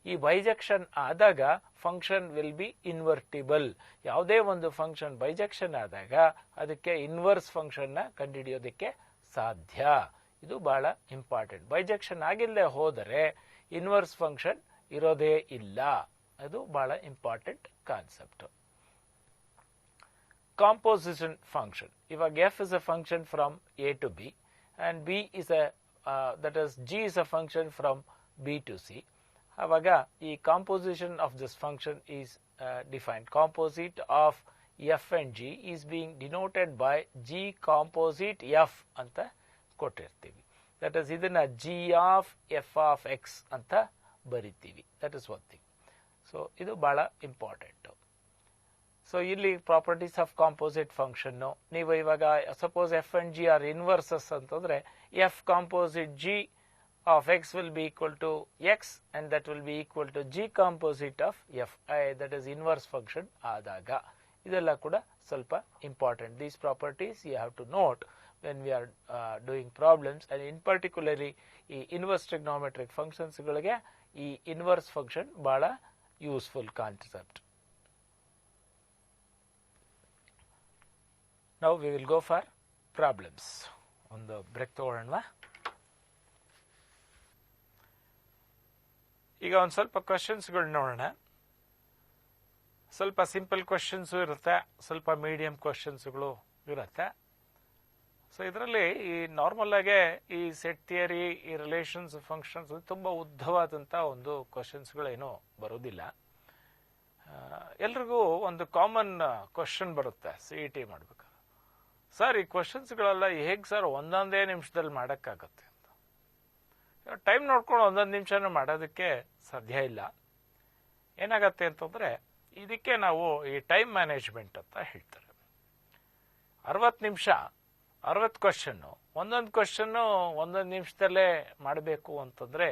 ಈ ಬೈಜೆಕ್ಷನ್ ಆದಾಗ ಫಂಕ್ಷನ್ ವಿಲ್ ಬಿ ಇನ್ವರ್ಟಿಬಲ್. ಯಾವುದೇ ಒಂದು ಫಂಕ್ಷನ್ ಬೈಜೆಕ್ಷನ್ ಆದಾಗ ಅದಕ್ಕೆ ಇನ್ವರ್ಸ್ ಫಂಕ್ಷನ್ ನ ಕಂಡುಹಿಡಿಯೋದಕ್ಕೆ ಸಾಧ್ಯ. ಇದು ಬಹಳ ಇಂಪಾರ್ಟೆಂಟ್. ಬೈಜೆಕ್ಷನ್ ಆಗಿಲ್ಲದೆ ಹೋದರೆ ಇನ್ವರ್ಸ್ ಫಂಕ್ಷನ್ ಇರೋದೇ ಇಲ್ಲ. ಅದು ಬಹಳ ಇಂಪಾರ್ಟೆಂಟ್ ಕಾನ್ಸೆಪ್ಟ್. Composition function. ಇವಾಗ f is a function from A to B and B is a that is g is a function from b to c. ಆವಾಗ ಈ composition of this function is defined. Composite of f and g is being denoted by g composite f ಅಂತ ಕೊಟ್ಟಿರ್ತೀವಿ. that is ಇದನ್ನ g of f of x ಅಂತ ಬರಿತೀವಿ. that is one thing. so ಇದು ಬಹಳ ಇಂಪಾರ್ಟೆಂಟ್. ಸೊ ಇಲ್ಲಿ ಪ್ರಾಪರ್ಟೀಸ್ ಆಫ್ ಕಾಂಪೋಸಿಟ್ ಫಂಕ್ಷನ್ ನೀವು ಇವಾಗ suppose f and g are inverses ಅಂತಂದ್ರೆ f composite g of x will be equal to x and that will be equal to g composite of f that is inverse function ಆದಾಗ. ಇದೆಲ್ಲ ಕೂಡ ಸ್ವಲ್ಪ important. These properties you have to note when we are doing problems. And in particularly ಈ ಇನ್ವರ್ಸ್ ಟ್ರಿಗ್ನೋಮೆಟ್ರಿಕ್ ಫಂಕ್ಷನ್ಸ್ ಗಳಿಗೆ ಈ ಇನ್ವರ್ಸ್ ಫಂಕ್ಷನ್ ಬಹಳ useful concept. Now we will go for problems. ಒಂದು ಬ್ರೇಕ್ ತಗೊಳ್ಳೋಣ. ಈಗ ಒಂದು ಸ್ವಲ್ಪ ಕ್ವಶನ್ಸ್ಗಳು ನೋಡೋಣ. ಸ್ವಲ್ಪ ಸಿಂಪಲ್ ಕ್ವಶನ್ಸ್ ಇರುತ್ತೆ, ಸ್ವಲ್ಪ ಮೀಡಿಯಂ ಕ್ವಶನ್ಸ್ಗಳು ಇರುತ್ತೆ. ಸೊ ಇದರಲ್ಲಿ ಈ ನಾರ್ಮಲ್ ಆಗಿ ಈ ಸೆಟ್ ಥಿಯರಿ, ಈ ರಿಲೇಷನ್ಸ್, ಫಂಕ್ಷನ್ಸ್ ತುಂಬಾ ಉದ್ದವಾದಂತ ಒಂದು ಕ್ವಶನ್ಸ್ಗಳೇನು ಬರೋದಿಲ್ಲ. ಎಲ್ರಿಗೂ ಒಂದು ಕಾಮನ್ ಕ್ವಶನ್ ಬರುತ್ತೆ CET ಮಾಡ್ಬೇಕು. ಸರ್ ಈ ಕ್ವಶನ್ಸ್ಗಳೆಲ್ಲ ಹೇಗೆ ಸರ್ ಒಂದೊಂದೇ ನಿಮಿಷದಲ್ಲಿ ಮಾಡೋಕ್ಕಾಗತ್ತೆ ಅಂತ. ಟೈಮ್ ನೋಡ್ಕೊಂಡು ಒಂದೊಂದು ನಿಮಿಷನೂ ಮಾಡೋದಕ್ಕೆ ಸಾಧ್ಯ ಇಲ್ಲ. ಏನಾಗತ್ತೆ ಅಂತಂದ್ರೆ ಇದಕ್ಕೆ ನಾವು ಈ ಟೈಮ್ ಮ್ಯಾನೇಜ್ಮೆಂಟ್ ಅಂತ ಹೇಳ್ತಾರೆ. 60 ನಿಮಿಷ 60 ಕ್ವಶನ್ನು, ಒಂದೊಂದು ಕ್ವಶನ್ನು ಒಂದೊಂದು ನಿಮಿಷದಲ್ಲೇ ಮಾಡಬೇಕು ಅಂತಂದ್ರೆ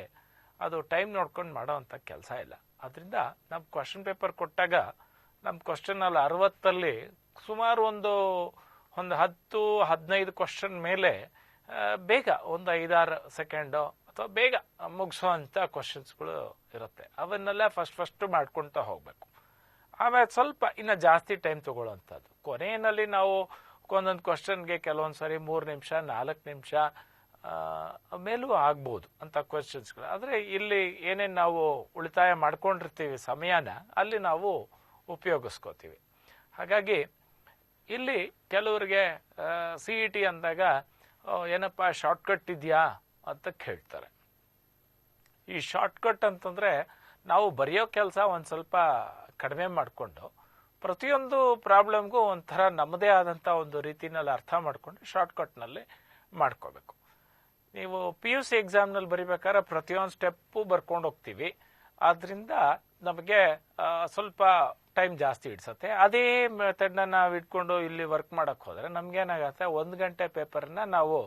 ಅದು ಟೈಮ್ ನೋಡ್ಕೊಂಡು ಮಾಡೋ ಅಂತ ಕೆಲಸ ಇಲ್ಲ. ಅದರಿಂದ ನಾವು ಕ್ವಶನ್ ಪೇಪರ್ ಕೊಟ್ಟಾಗ ನಮ್ಮ ಕ್ವಶನಲ್ಲಿ 60 ಸುಮಾರು ಒಂದು 10-15 ಕ್ವಶನ್ ಮೇಲೆ ಬೇಗ ಒಂದು 5-6 ಸೆಕೆಂಡು ಅಥವಾ ಬೇಗ ಮುಗಿಸೋವಂಥ ಕ್ವಶನ್ಸ್ಗಳು ಇರುತ್ತೆ. ಅವನ್ನೆಲ್ಲ ಫಸ್ಟ್ ಮಾಡ್ಕೊಳ್ತಾ ಹೋಗಬೇಕು. ಆಮೇಲೆ ಸ್ವಲ್ಪ ಇನ್ನು ಜಾಸ್ತಿ ಟೈಮ್ ತಗೊಳ್ಳೋವಂಥದ್ದು. ಕೊನೆಯಲ್ಲಿ ನಾವು ಒಂದೊಂದು ಕ್ವಶನ್ಗೆ ಕೆಲವೊಂದು ಸಾರಿ 3 ನಿಮಿಷ 4 ನಿಮಿಷ ಮೇಲೂ ಆಗ್ಬೋದು ಅಂತ ಕ್ವಶನ್ಸ್ಗಳು. ಆದರೆ ಇಲ್ಲಿ ಏನೇನು ನಾವು ಉಳಿತಾಯ ಮಾಡ್ಕೊಂಡಿರ್ತೀವಿ ಸಮಯನ, ಅಲ್ಲಿ ನಾವು ಉಪಯೋಗಿಸ್ಕೋತೀವಿ. ಹಾಗಾಗಿ ಇಲ್ಲಿ ಕೆಲವರಿಗೆ CET ಅಂದಾಗ ಏನಪ್ಪ ಶಾರ್ಟ್ಕಟ್ ಇದೆಯಾ ಅಂತ ಕೇಳ್ತಾರೆ. ಈ ಶಾರ್ಟ್ಕಟ್ ಅಂತಂದರೆ ನಾವು ಬರೆಯೋ ಕೆಲಸ ಒಂದು ಸ್ವಲ್ಪ ಕಡಿಮೆ ಮಾಡಿಕೊಂಡು ಪ್ರತಿಯೊಂದು ಪ್ರಾಬ್ಲಮ್ಗೂ ಒಂಥರ ನಮ್ಮದೇ ಆದಂಥ ಒಂದು ರೀತಿನಲ್ಲಿ ಅರ್ಥ ಮಾಡಿಕೊಂಡು ಶಾರ್ಟ್ಕಟ್ನಲ್ಲಿ ಮಾಡ್ಕೋಬೇಕು. ನೀವು PUC ಎಕ್ಸಾಮ್ನಲ್ಲಿ ಬರಿಬೇಕಾದ್ರೆ ಪ್ರತಿಯೊಂದು ಸ್ಟೆಪ್ಪು ಬರ್ಕೊಂಡು ಹೋಗ್ತೀವಿ. ಆದ್ದರಿಂದ ನಮಗೆ ಸ್ವಲ್ಪ ಟೈಮ್ ಜಾಸ್ತಿ ಹಿಡ್ಸತ್ತೆ. ಅದೇ ಮೆಥಡ್ನ ನಾವು ಇಟ್ಕೊಂಡು ಇಲ್ಲಿ ವರ್ಕ್ ಮಾಡೋಕ್ಕೆ ಹೋದರೆ ನಮಗೇನಾಗತ್ತೆ, 1 ಗಂಟೆ ಪೇಪರ್ನ ನಾವು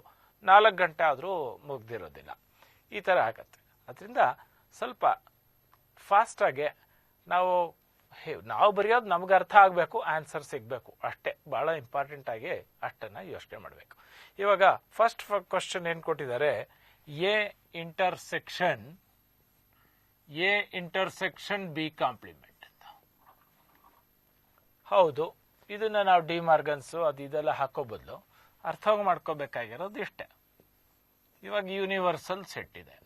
4 ಗಂಟೆ ಆದರೂ ಮುಗ್ದಿರೋದಿಲ್ಲ. ಈ ಥರ ಆಗತ್ತೆ. ಅದರಿಂದ ಸ್ವಲ್ಪ ಫಾಸ್ಟಾಗೆ ನಾವು ಬರೆಯೋದು ನಮ್ಗೆ ಅರ್ಥ ಆಗಬೇಕು, ಆನ್ಸರ್ ಸಿಗಬೇಕು, ಅಷ್ಟೇ ಭಾಳ ಇಂಪಾರ್ಟೆಂಟಾಗಿ ಅಷ್ಟನ್ನು ಯೋಚನೆ ಮಾಡಬೇಕು. ಇವಾಗ ಫಸ್ಟ್ ಕ್ವಶನ್ ಏನು ಕೊಟ್ಟಿದ್ದಾರೆ, ಎ ಇಂಟರ್ಸೆಕ್ಷನ್ ಬಿ ಕಾಂಪ್ಲಿಮೆಂಟ್ ಅಂತ. ಹೌದು, ಇದನ್ನ ನಾವು ಡಿ ಮಾರ್ಗನ್ಸು ಇದೆಲ್ಲ ಹಾಕೋ ಬದಲು ಅರ್ಥ ಮಾಡ್ಕೋಬೇಕಾಗಿರೋದು ಇಷ್ಟೇ. ಇವಾಗ ಯೂನಿವರ್ಸಲ್ ಸೆಟ್ ಇದೆ,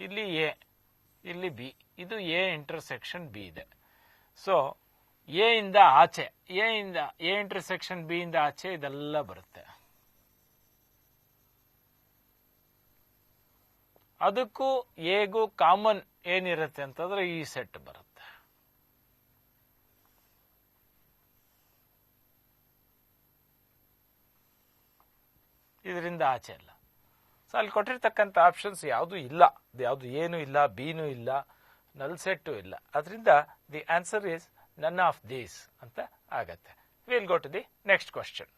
ಇಲ್ಲಿ ಎ ಇಲ್ಲಿ ಬಿ, ಇದು ಎ ಇಂಟರ್ಸೆಕ್ಷನ್ ಬಿ ಇದೆ. ಸೊ ಎ ಇಂದ ಆಚೆ, ಎ ಇಂಟರ್ಸೆಕ್ಷನ್ ಬಿ ಇಂದ ಆಚೆ ಇದೆಲ್ಲ ಬರುತ್ತೆ. ಅದಕ್ಕೂ ಎಗೂ ಕಾಮನ್ ಏನಿರುತ್ತೆ ಅಂತಂದ್ರೆ ಈ ಸೆಟ್ ಬರುತ್ತೆ. ಇದರಿಂದ ಆಚೆ ಇಲ್ಲ. ಸೊ ಅಲ್ಲಿ ಕೊಟ್ಟಿರ್ತಕ್ಕಂಥ ಆಪ್ಷನ್ಸ್ ಯಾವುದು ಇಲ್ಲ, ಯಾವುದು ಏನು ಇಲ್ಲ, ಬಿನೂ ಇಲ್ಲ, ನಲ್ ಸೆಟ್ಟು ಇಲ್ಲ. ಅದರಿಂದ the answer is none of these ಅಂತ ಆಗತ್ತೆ. Will go to the next question.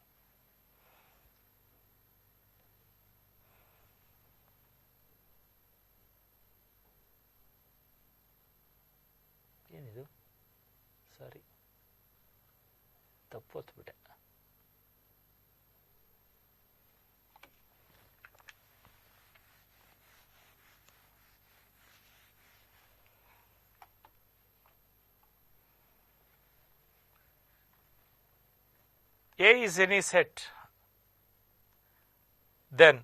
ಏನಿದು? ಸಾರಿ, ತಪ್ಪೊತ್ಬಿಟ್ಟೆ. A is any set, then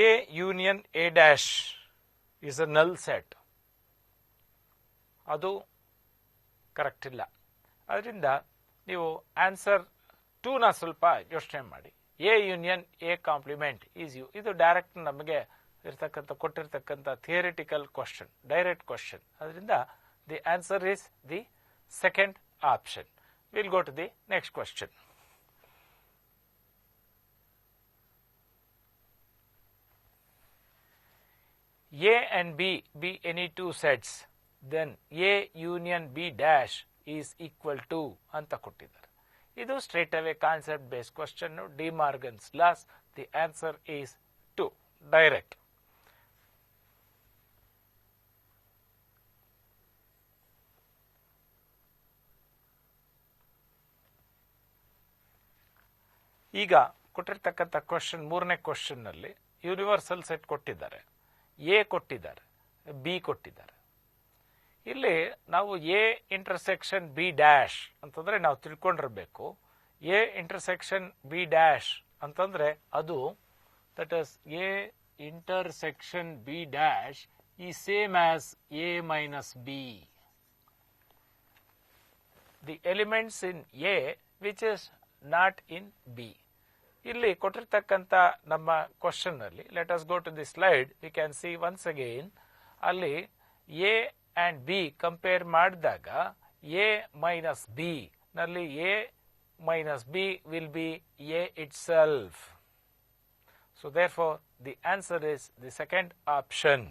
A union A dash is a null set. ಅದು ಕರೆಕ್ಟ್ ಇಲ್ಲ. ಅದರಿಂದ ನೀವು ಆನ್ಸರ್ 2ನ ಸ್ವಲ್ಪ ಯೋಚನೆ ಮಾಡಿ. A union A complement is U, ಇದು ಡೈರೆಕ್ಟ್ ನಮಗೆ ಕೊಟ್ಟಿರ್ತಕ್ಕಂಥ ಥಿಯರಿಟಿಕಲ್ ಕ್ವಶನ್, ಡೈರೆಕ್ಟ್ ಕ್ವಶನ್. ಅದರಿಂದ the answer is the second option. We'll go to the next question. A and B be any two sets, then A union B dash is equal to ಅಂತ ಕೊಟ್ಟಿದ್ದಾರೆ. ಇದು straight away concept based question, De Morgan's laws. The answer is 2, direct. ಈಗ ಕೊಟ್ಟಿರ್ತಕ್ಕಂಥ ಕ್ವಶನ್, 3ನೇ ಕ್ವಶನ್ ನಲ್ಲಿ ಯೂನಿವರ್ಸಲ್ ಸೆಟ್ ಕೊಟ್ಟಿದ್ದಾರೆ, ಎ ಕೊಟ್ಟಿದ್ದಾರೆ, ಬಿ ಕೊಟ್ಟಿದ್ದಾರೆ. ಇಲ್ಲಿ ನಾವು ಎ ಇಂಟರ್ಸೆಕ್ಷನ್ ಬಿ ಡ್ಯಾಶ್ ಅಂತಂದ್ರೆ ನಾವು ತಿಳ್ಕೊಂಡಿರ್ಬೇಕು. ಎ ಇಂಟರ್ಸೆಕ್ಷನ್ ಬಿ ಡ್ಯಾಶ್ ಅಂತಂದ್ರೆ ಅದು that is A intersection B dash ಈ same as A minus B. The elements in A which is not in B. ಇಲ್ಲಿ ಕೊಟ್ಟಿರ್ತಕ್ಕಂಥ ನಮ್ಮ ಕ್ವಶನ್ ಅಲ್ಲಿ, let us go to the slide, we can see once again. ಅಲ್ಲಿ ಎ ಅಂಡ್ ಬಿ ಕಂಪೇರ್ ಮಾಡಿದಾಗ ಎ ಮೈನಸ್ ಬಿ ನಲ್ಲಿ A minus B will be A itself. So therefore the answer is the second option.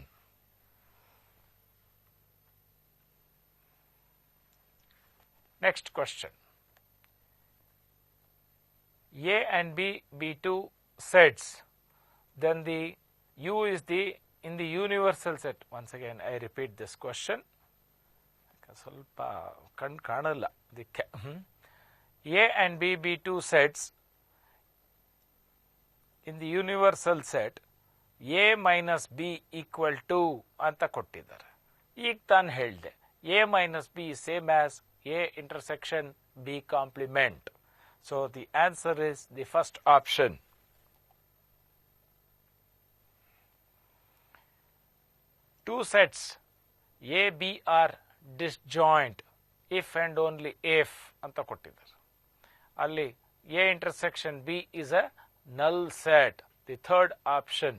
Next question. A and B be two sets, then the U is in the universal set. Once again I repeat this question. ಸ್ವಲ್ಪ ಕಣ್ಣು ಕಾಣಲ್ಲ ಅದಕ್ಕೆ. A and B be two sets in the universal set A minus B equal to ಅಂತ ಕೊಟ್ಟಿದ್ದಾರೆ. ಈಗ ತಾನು ಹೇಳಿದೆ A minus B is same as A intersection B complement. So the answer is the first option. Two sets A, B are disjoint if and only if ಅಂತ ಕೊಟ್ಟಿದ್ದಾರೆ. ಅಲ್ಲಿ A intersection B is a null set. The third option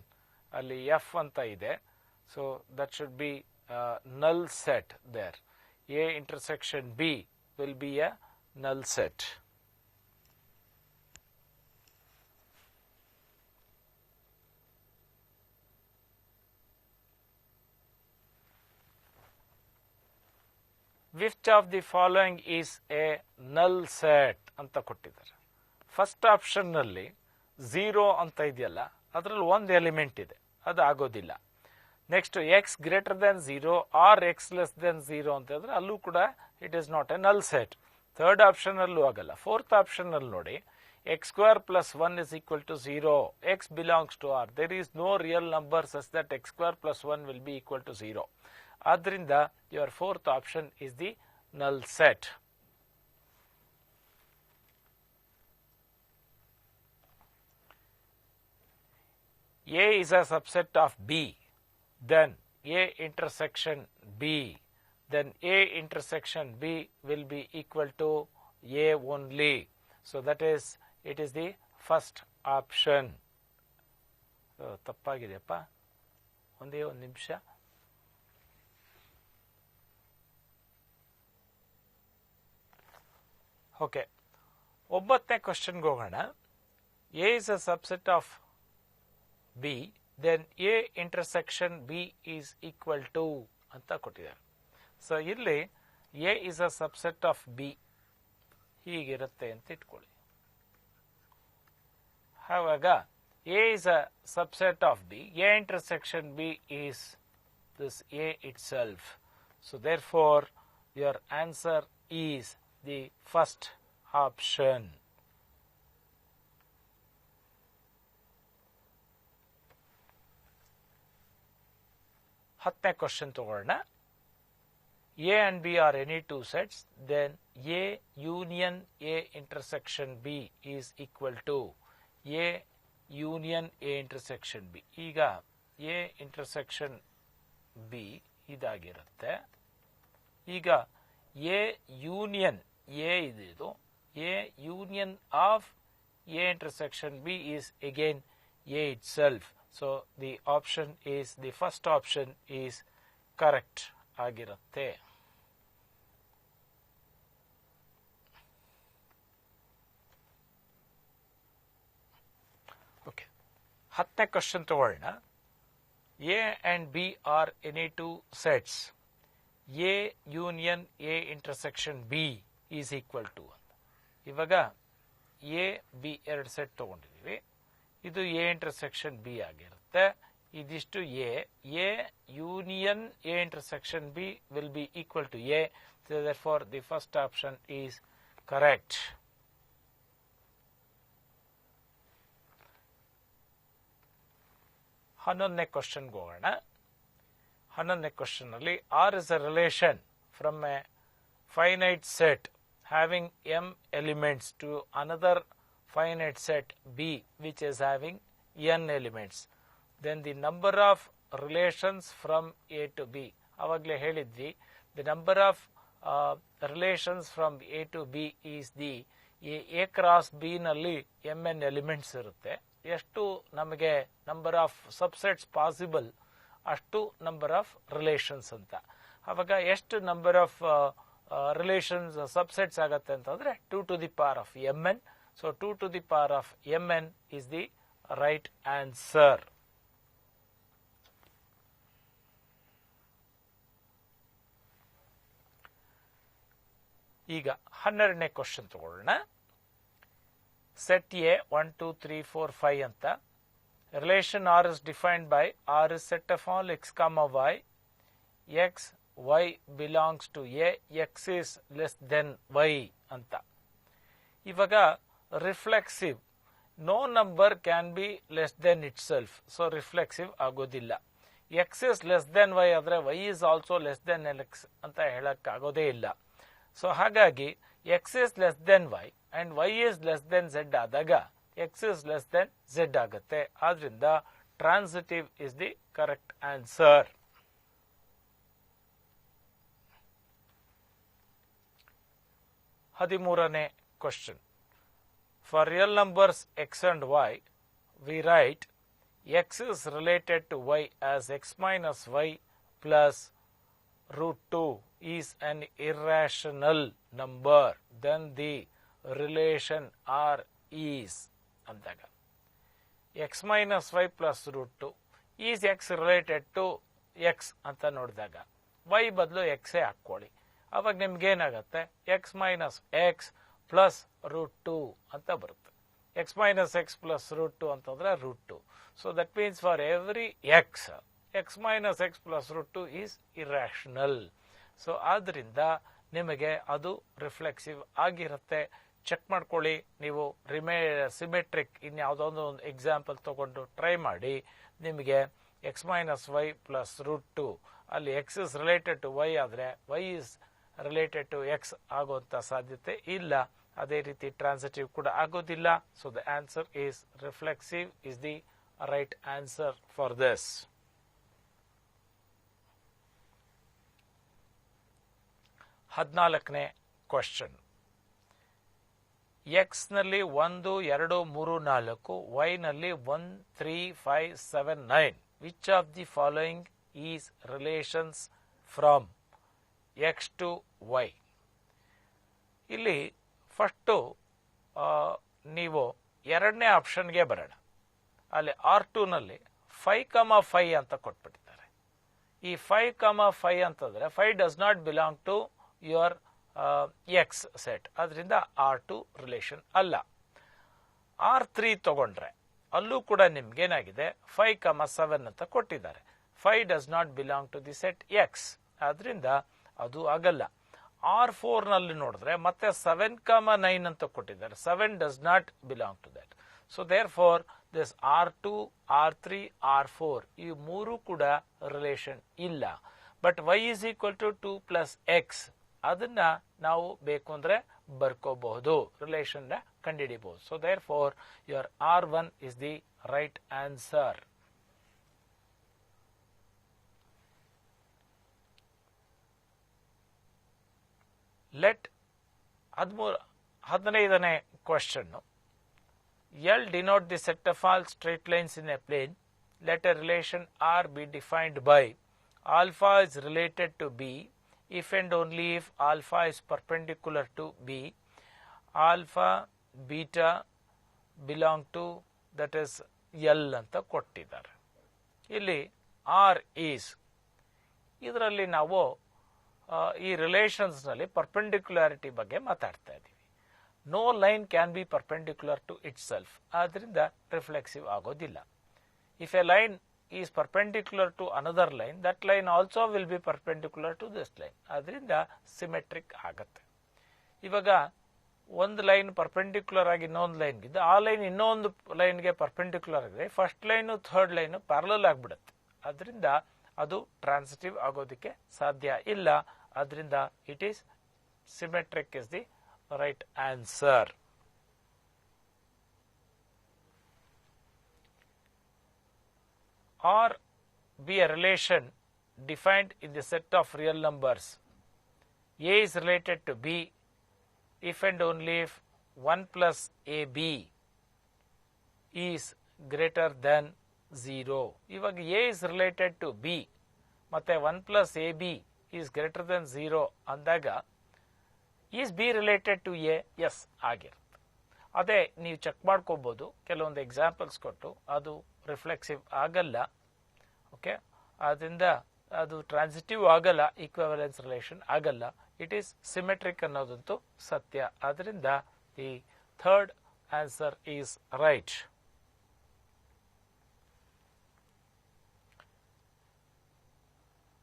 ಅಲ್ಲಿ F ಅಂತ ಇದೆ. So that should be a null set there. A intersection B will be a null set. Which of the following is a null set ಅಂತ ಕೊಟ್ಟಿದ್ದಾರೆ. ಫಸ್ಟ್ ಆಪ್ಷನ್ ನಲ್ಲಿ 0 ಅಂತ ಇದೆಯಲ್ಲ, ಅದರಲ್ಲಿ ಒಂದು ಎಲಿಮೆಂಟ್ ಇದೆ, ಅದು ಆಗೋದಿಲ್ಲ. Next x greater than 0 or x less than 0 ಅಂತ ಇದ್ರೆ ಅಲ್ಲೂ ಕೂಡ it is not a null set. Third option ಅಲ್ಲೂ ಆಗಲ್ಲ. ಫೋರ್ತ್ ಆಪ್ಷನ್ ಅಲ್ಲಿ ನೋಡಿ, x square plus 1 is equal to 0, x belongs to R, there is no real number such that x square plus 1 will be equal to 0. ಆದ್ದರಿಂದ your fourth option is the null set. A is a subset of B, then A intersection B, then A intersection B will be equal to A only. So that is, it is the first option. ತಪ್ಪಾಗಿದೆಯಪ್ಪ, ಒಂದೇ ಒಂದು ನಿಮಿಷ. ಓಕೆ, 9ನೇ ಕ್ವಶನ್ಗೆ ಹೋಗೋಣ. A is a subset of B, then A intersection B is equal to ಅಂತ ಕೊಟ್ಟಿದ್ದಾರೆ. ಸೊ ಇಲ್ಲಿ A is a subset of B ಹೀಗಿರುತ್ತೆ ಅಂತ ಇಟ್ಕೊಳ್ಳಿ. ಆವಾಗ A is a subset of B, A intersection B is this A itself. So therefore your answer is the first option. ಹತ್ತನೇ ಕ್ವಶನ್ ತಗೊಳ್ಳೋಣ. A and B are any two sets, then A union A intersection B is equal to A union A intersection B. ಈಗ A intersection B ಇದಾಗಿರುತ್ತೆ. ಈಗ A union A ಇದು, A union of A intersection B is again A itself. So the option is, the first option is correct ಆಗಿರುತ್ತೆ. ಓಕೆ, 10ನೇ ಕ್ವಶನ್ ತಗೊಳ್ಳೋಣ. A and B are any two sets, A union A intersection B is equal to. ಇವಾಗ A B ಎರಡು ಸೆಟ್ ತಗೊಂಡಿದ್ದೀವಿ. ಇದು A intersection B ಆಗಿರುತ್ತೆ. ಇದಿಷ್ಟು A union A intersection B will be equal to A. So therefore the first option is correct. ಹನ್ನೊಂದನೇ ಕ್ವಶನ್ಗೆ ಹೋಗೋಣ. 11ನೇ ಕ್ವಶನ್ ಅಲ್ಲಿ R is a relation from a finite set having m elements to another finite set B which is having n elements. Then the number of relations from A to B. ಅವಾಗಲೇ ಹೇಳಿದ್ವಿ, the number of relations from A to B is the A cross B ನಲ್ಲಿ mn ಎಲಿಮೆಂಟ್ಸ್ ಇರುತ್ತೆ. ಎಷ್ಟು ನಮಗೆ ನಂಬರ್ ಆಫ್ ಸಬ್ಸೆಟ್ಸ್ ಪಾಸಿಬಲ್ ಅಷ್ಟು ನಂಬರ್ ಆಫ್ ರಿಲೇಷನ್ಸ್ ಅಂತ. ಅವಾಗ ಎಷ್ಟು ನಂಬರ್ ಆಫ್ ರಿಲೇಷನ್ಸ್ ಸಬ್ಸೆಟ್ಸ್ ಆಗತ್ತೆ ಅಂತಂದ್ರೆ 2 to the power of mn. So 2 to the power of mn is the right answer. ಈಗ 12ನೇ ಕ್ವಶನ್ ತಗೊಳ್ಳೋಣ. ಸೆಟ್ ಎ 1 2 3 4 5 ಅಂತ. Relation R is defined by R is set of all x, y, x, y belongs to a, x is less than y ಅಂತ. ಇವಾಗ reflexive, no number can be less than itself, so reflexive ಆಗೋದಿಲ್ಲ. X is less than y ಆದರೆ y is also less than x ಅಂತ ಹೇಳಕ್ಕಾಗೋದೇ ಇಲ್ಲ. ಸೊ ಹಾಗಾಗಿ x is less than y and y is less than z ಆದಾಗ x is less than z ಆಗುತ್ತೆ. ಆದ್ರಿಂದ transitive is the correct answer. 13ನೇ question. For real numbers x and y, we write x is related to y as x minus y plus root 2 is an irrational number. Then the relation R is ಅಂದಾಗ x minus y plus root 2 is x related to x ಅಂತ ನೋಡಿದಾಗ y ಬದಲು x ಹಾಕ್ಕೊಳ್ಳಿ. ಅವಾಗ ನಿಮ್ಗೇನಾಗತ್ತೆ, x minus x plus root 2 ಅಂತ ಬರುತ್ತೆ. X minus x plus root 2 ಅಂತಂದ್ರೆ root 2. So that means for every x, x minus x plus root 2 is irrational. So ಆದ್ರಿಂದ ನಿಮಗೆ ಅದು ರಿಫ್ಲೆಕ್ಸಿವ್ ಆಗಿರುತ್ತೆ. ಚೆಕ್ ಮಾಡ್ಕೊಳ್ಳಿ. ನೀವು ಸಿಮೆಟ್ರಿಕ್ ಇನ್ಯಾವುದೋ ಒಂದು ಎಕ್ಸಾಂಪಲ್ ತಗೊಂಡು ಟ್ರೈ ಮಾಡಿ. ನಿಮಗೆ x minus y plus root 2 ಅಲ್ಲಿ x is related to y ಆದರೆ y is related to x ಆಗುವಂತ ಸಾಧ್ಯತೆ ಇಲ್ಲ. ಅದೇ ರೀತಿ ಟ್ರಾನ್ಸಿಟಿವ್ ಕೂಡ ಆಗೋದಿಲ್ಲ. So the answer is reflexive is the right answer for this. 14ನೇ ಕ್ವಶನ್. ಎಕ್ಸ್ ನಲ್ಲಿ 1, 2, 3, 4, ವೈ ನಲ್ಲಿ 1, 3, 5, 7, 9. Which of the following is relations from x to y? ಇಲ್ಲಿ ಫಸ್ಟು ನೀವು ಎರಡನೇ ಆಪ್ಷನ್ಗೆ ಬರೋಣ. ಅಲ್ಲಿ R2 ನಲ್ಲಿ 5, ಅಂತ ಕೊಟ್ಬಿಟ್ಟಿದ್ದಾರೆ. ಈ 5, ಅಂತಂದ್ರೆ 5 does not belong to your x set, ಅದರಿಂದ R2 ರಿಲೇಷನ್ ಅಲ್ಲ. R3 ತಗೊಂಡ್ರೆ ಅಲ್ಲೂ ಕೂಡ ನಿಮ್ಗೇನಾಗಿದೆ 5, 7 ಅಂತ ಕೊಟ್ಟಿದ್ದಾರೆ. 5 does not belong to the set x, ಆದ್ರಿಂದ ಅದು ಆಗಲ್ಲ. R4 ನಲ್ಲಿ ನೋಡಿದ್ರೆ ಮತ್ತೆ 7, 9 ಅಂತ ಕೊಟ್ಟಿದ್ದಾರೆ. 7 does not belong to that. So therefore this R2, R3, R4 ಈ ಮೂರು ಕೂಡ ರಿಲೇಷನ್ ಇಲ್ಲ. But y is equal to 2 plus x, ಅದನ್ನ ನಾವು ಬೇಕು ಅಂದ್ರೆ ಬರ್ಕೋಬಹುದು, ರಿಲೇಷನ್ ನ ಕಂಡುಹಿಡಿಬಹುದು. So therefore your R1 is the right answer. Let 15ನೇ question. L denote the set of all straight lines in a plane. Let a relation R be defined by alpha is related to B if and only if alpha is perpendicular to B, alpha beta belong to that is L ಅಂತ ಕೊಟ್ಟಿದ್ದಾರೆ. ಇಲ್ಲಿ R is, ಇದರಲ್ಲಿ ನಾವು ಈ ರಿಲೇಷನ್ಸ್ ನಲ್ಲಿ ಪರ್ಪೆಂಡಿಕ್ಯುಲಾರಿಟಿ ಬಗ್ಗೆ ಮಾತಾಡ್ತಾ ಇದ್ದೀವಿ. No line can be perpendicular to itself, ಆದ್ರಿಂದ ರಿಫ್ಲೆಕ್ಸಿವ್ ಆಗೋದಿಲ್ಲ. If a line is perpendicular to another line, that line also will be perpendicular to this line, ಆದ್ರಿಂದ ಸಿಮೆಟ್ರಿಕ್ ಆಗತ್ತೆ. ಇವಾಗ ಒಂದು ಲೈನ್ ಪರ್ಪೆಂಡಿಕ್ಯುಲರ್ ಆಗಿ ಇನ್ನೊಂದು ಲೈನ್ ಇದ್ದು ಆ ಲೈನ್ ಇನ್ನೊಂದು ಲೈನ್ಗೆ ಪರ್ಪೆಂಡಿಕ್ಯುಲರ್ ಆಗಿದೆ, first line third line parallel ಆಗ್ಬಿಡುತ್ತೆ. ಅದರಿಂದ ಅದು ಟ್ರಾನ್ಸಿಟಿವ್ ಆಗೋದಕ್ಕೆ ಸಾಧ್ಯ ಇಲ್ಲ. ಅದರಿಂದ it is symmetric is the right answer. Or be a relation defined in the set of real numbers. A is related to B if and only if 1 plus AB is greater than 0. ಇವಾಗ A is related to B ಮತ್ತೆ 1 plus AB is greater than 0 ಅಂದಾಗ is B related to A? Yes ಆಗಿರುತ್ತೆ. ಅದೇ ನೀವು ಚೆಕ್ ಮಾಡ್ಕೋಬಹುದು ಕೆಲವೊಂದು ಎಕ್ಸಾಂಪಲ್ಸ್ ಕೊಟ್ಟು, ಅದು ರಿಫ್ಲೆಕ್ಸಿವ್ ಆಗಲ್ಲ. ಓಕೆ, ಅದರಿಂದ ಅದು ಟ್ರಾನ್ಸಿಟಿವ್ ಆಗಲ್ಲ, ಈಕ್ವಿವೆಲೆನ್ಸ್ ರಿಲೇಷನ್ ಆಗಲ್ಲ. ಇಟ್ ಈಸ್ ಸಿಮೆಟ್ರಿಕ್ ಅನ್ನೋದಂತೂ ಸತ್ಯ. ಅದರಿಂದ the third answer is right.